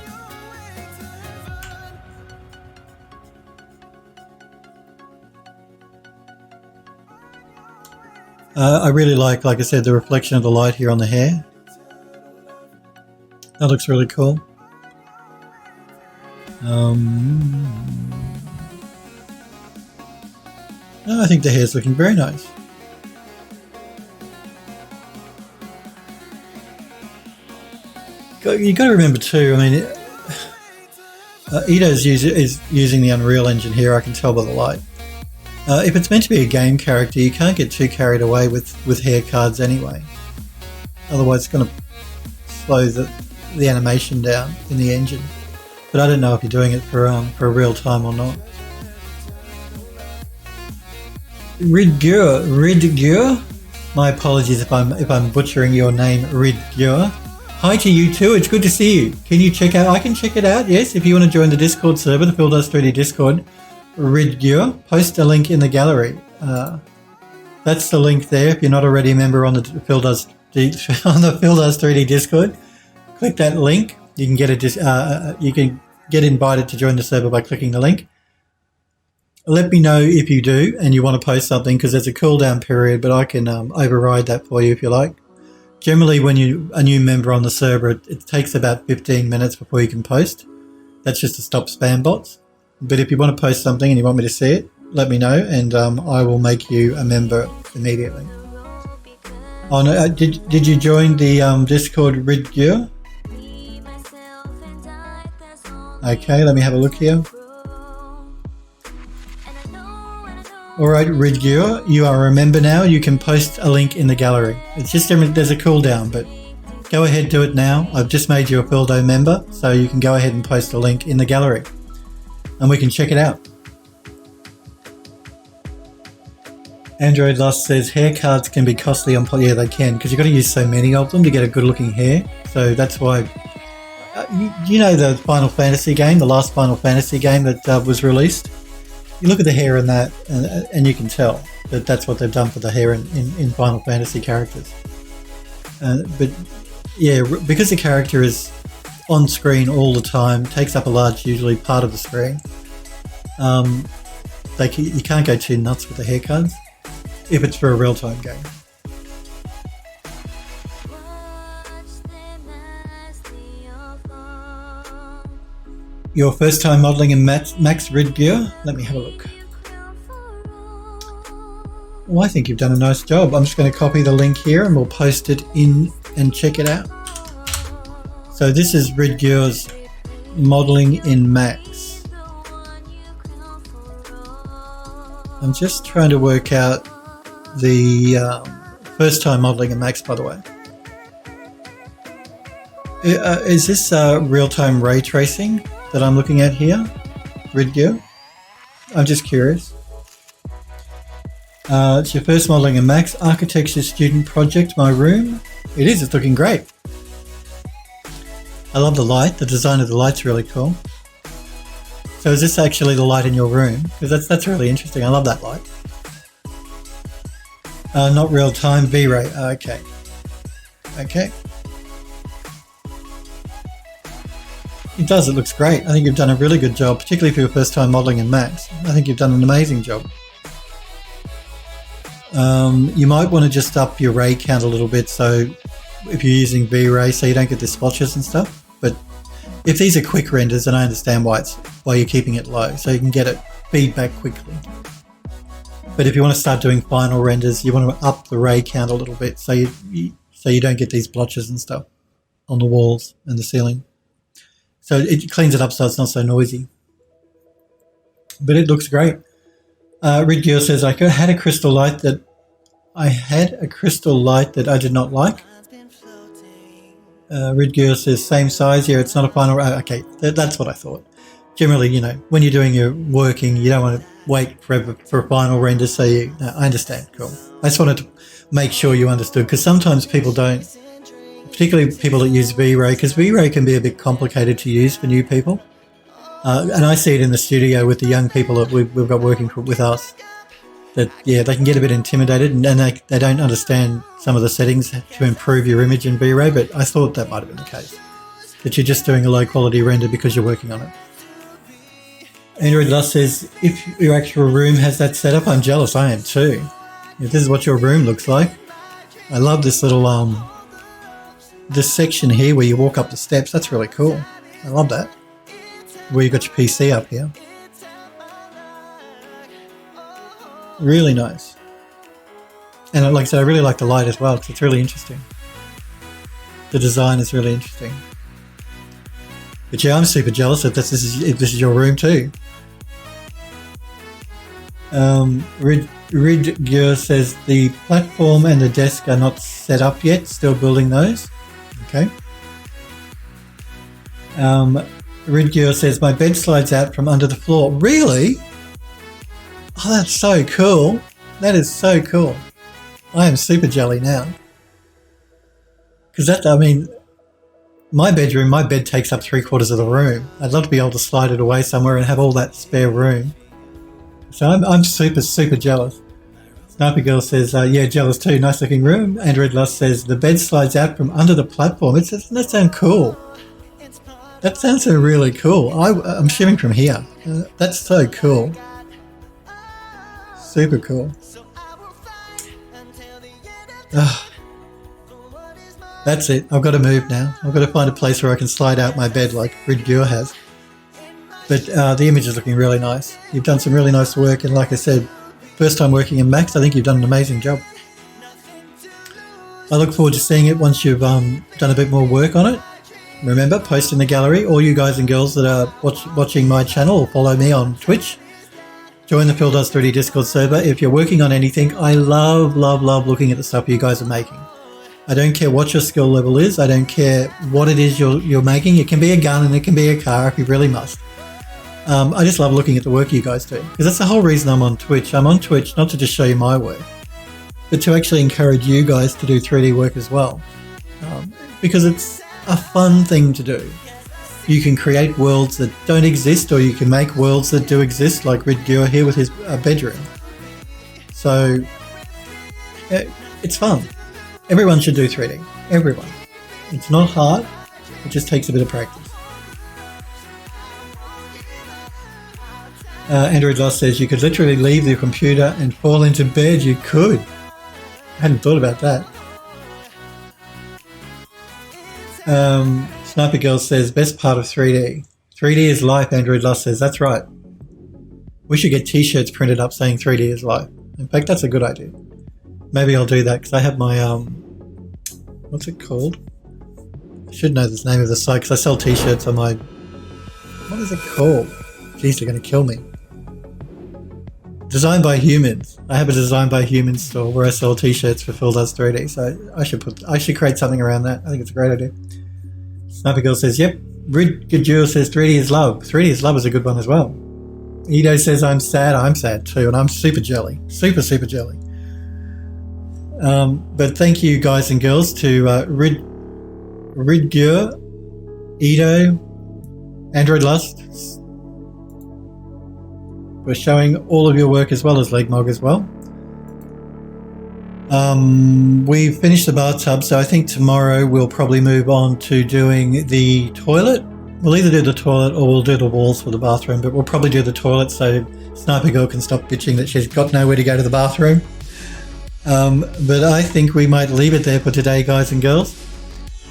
I really like I said, the reflection of the light here on the hair. That looks really cool. I think the hair's looking very nice. You got to remember too, I mean, Ito's is using the Unreal Engine here, I can tell by the light. If it's meant to be a game character, you can't get too carried away with hair cards anyway. Otherwise it's going to slow the animation down in the engine. But I don't know if you're doing it for real time or not. Ridgur. My apologies if I'm butchering your name, Ridgur. Hi to you too. It's good to see you. Can you check out? I can check it out. Yes, if you want to join the Discord server, the Phil Does 3D Discord. Ridgur, post a link in the gallery. That's the link there. If you're not already a member on the Phil Does 3D Discord, click that link. You can get invited to join the server by clicking the link. Let me know if you do and you want to post something, because there's a cooldown period, but I can override that for you if you like. Generally, when you're a new member on the server, it takes about 15 minutes before you can post. That's just to stop spam bots. But if you want to post something and you want me to see it, let me know, and I will make you a member immediately. Oh no! Did you join the Discord, Ridgur? Okay, let me have a look here. Alright, Ridgur, you are a member now. You can post a link in the gallery. It's just there's a cooldown, but go ahead, do it now. I've just made you a Phildo member, so you can go ahead and post a link in the gallery, and we can check it out. Android Lost says hair cards can be costly on yeah, they can, because you've got to use so many of them to get a good looking hair. So that's why you know the Final Fantasy game, the last Final Fantasy game that was released. You look at the hair in that, and you can tell that that's what they've done for the hair in Final Fantasy characters. But yeah, because the character is on screen all the time, takes up a large, usually part of the screen, you can't go too nuts with the hair cards if it's for a real-time game. Your first time modelling in Max Ridgur? Let me have a look. Well, I think you've done a nice job. I'm just going to copy the link here and we'll post it in and check it out. So this is Ridgur's modelling in Max. I'm just trying to work out the first time modelling in Max, by the way. Is this real-time ray tracing that I'm looking at here, Ridgur? I'm just curious. It's your first modelling in Max Architecture Student Project, My Room. It is, it's looking great. I love the light, the design of the light's really cool. So is this actually the light in your room? Because that's really interesting, I love that light. Not real time, V-Ray, okay. Okay. It does, it looks great. I think you've done a really good job, particularly for your first time modelling in Max. I think you've done an amazing job. You might want to just up your ray count a little bit, so if you're using V-Ray, so you don't get the splotches and stuff. But if these are quick renders, then I understand why you're keeping it low, so you can get it feedback quickly. But if you want to start doing final renders, you want to up the ray count a little bit, so you don't get these blotches and stuff on the walls and the ceiling. So it cleans it up so it's not so noisy. But it looks great. Ridgear says, I had a crystal light that I did not like. Ridgear says, same size. Yeah, it's not a final. Okay, that's what I thought. Generally, when you're doing your working, you don't want to wait forever for a final render. So I understand. Cool. I just wanted to make sure you understood, because sometimes people don't, particularly people that use V-Ray, because V-Ray can be a bit complicated to use for new people. And I see it in the studio with the young people that we've got working with us, that, they can get a bit intimidated and they don't understand some of the settings to improve your image in V-Ray, but I thought that might have been the case, that you're just doing a low quality render because you're working on it. Android Lust says, if your actual room has that setup, I'm jealous. I am too. If this is what your room looks like. I love this little, this section here where you walk up the steps. That's really cool. I love that. Where you've got your PC up here. Really nice. And like I said, I really like the light as well, because it's really interesting. The design is really interesting. But yeah, I'm super jealous if this is your room too. Ridgear says the platform and the desk are not set up yet, still building those. Okay. Ridgear says, my bed slides out from under the floor. Really? Oh, that's so cool. That is so cool. I am super jelly now. Because my bed takes up 3/4 of the room. I'd love to be able to slide it away somewhere and have all that spare room. So I'm super, super jealous. Sniper Girl says, yeah, jealous too. Nice looking room. Android Lust says, the bed slides out from under the platform. Doesn't that sound cool? That sounds so really cool. I'm shimming from here. That's so cool. Super cool. That's it. I've got to move now. I've got to find a place where I can slide out my bed like Ridgear has. But the image is looking really nice. You've done some really nice work, and like I said, first time working in Max, I think you've done an amazing job. I look forward to seeing it once you've done a bit more work on it. Remember, post in the gallery. All you guys and girls that are watching my channel or follow me on Twitch, join the Phil Does 3D Discord server. If you're working on anything, I love, love, love looking at the stuff you guys are making. I don't care what your skill level is. I don't care what it is you're making. It can be a gun and it can be a car if you really must. I just love looking at the work you guys do, because that's the whole reason I'm on Twitch. I'm on Twitch not to just show you my work, but to actually encourage you guys to do 3D work as well, because it's a fun thing to do. You can create worlds that don't exist, or you can make worlds that do exist, like Ridgear here with his bedroom. So it's fun. Everyone should do 3D. Everyone. It's not hard. It just takes a bit of practice. Android Lost says you could literally leave the computer and fall into bed. You could. I hadn't thought about that. Sniper Girl says, best part of 3D. 3D is life, Android Lost says. That's right. We should get t-shirts printed up saying 3D is life. In fact, that's a good idea. Maybe I'll do that, because I have my, what's it called? I should know the name of the site, because I sell t-shirts on my, what is it called? Jeez, they're going to kill me. Designed by Humans. I have a Designed by Humans store where I sell t-shirts for Phil Does 3D, so I should create something around that. I think it's a great idea. Sniper Girl says, yep. Ridgear says 3D is love. 3D is love is a good one as well. Edo says, I'm sad too, and I'm super jelly. Super, super jelly. But thank you guys and girls to Ridgear, Edo, Android Lust, for showing all of your work, as well as Legmog as well. We've finished the bathtub, so I think tomorrow we'll probably move on to doing the toilet. We'll either do the toilet or we'll do the walls for the bathroom, but we'll probably do the toilet so Sniper Girl can stop bitching that she's got nowhere to go to the bathroom. But I think we might leave it there for today, guys and girls.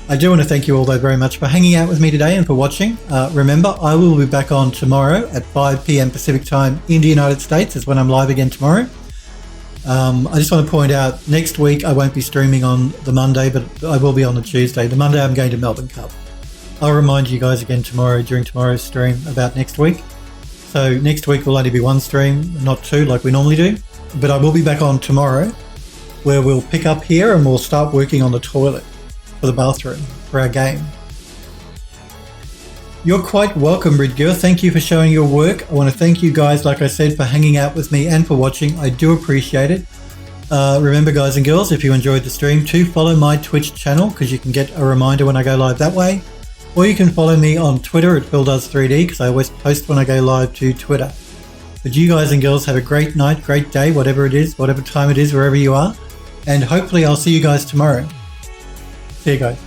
I do want to thank you all though very much for hanging out with me today and for watching. Remember, I will be back on tomorrow at 5 p.m. Pacific time in the United States is when I'm live again tomorrow. I just want to point out, next week I won't be streaming on the Monday, but I will be on the Tuesday. The Monday I'm going to Melbourne Cup. I'll remind you guys again tomorrow during tomorrow's stream about next week. So next week will only be one stream, not two like we normally do. But I will be back on tomorrow, where we'll pick up here and we'll start working on the toilet for the bathroom for our game. You're quite welcome, Ridgir. Thank you for showing your work. I want to thank you guys, like I said, for hanging out with me and for watching. I do appreciate it. Remember, guys and girls, if you enjoyed the stream, to follow my Twitch channel because you can get a reminder when I go live that way. Or you can follow me on Twitter at PhilDoes3D because I always post when I go live to Twitter. But you guys and girls have a great night, great day, whatever it is, whatever time it is, wherever you are. And hopefully I'll see you guys tomorrow. See you guys.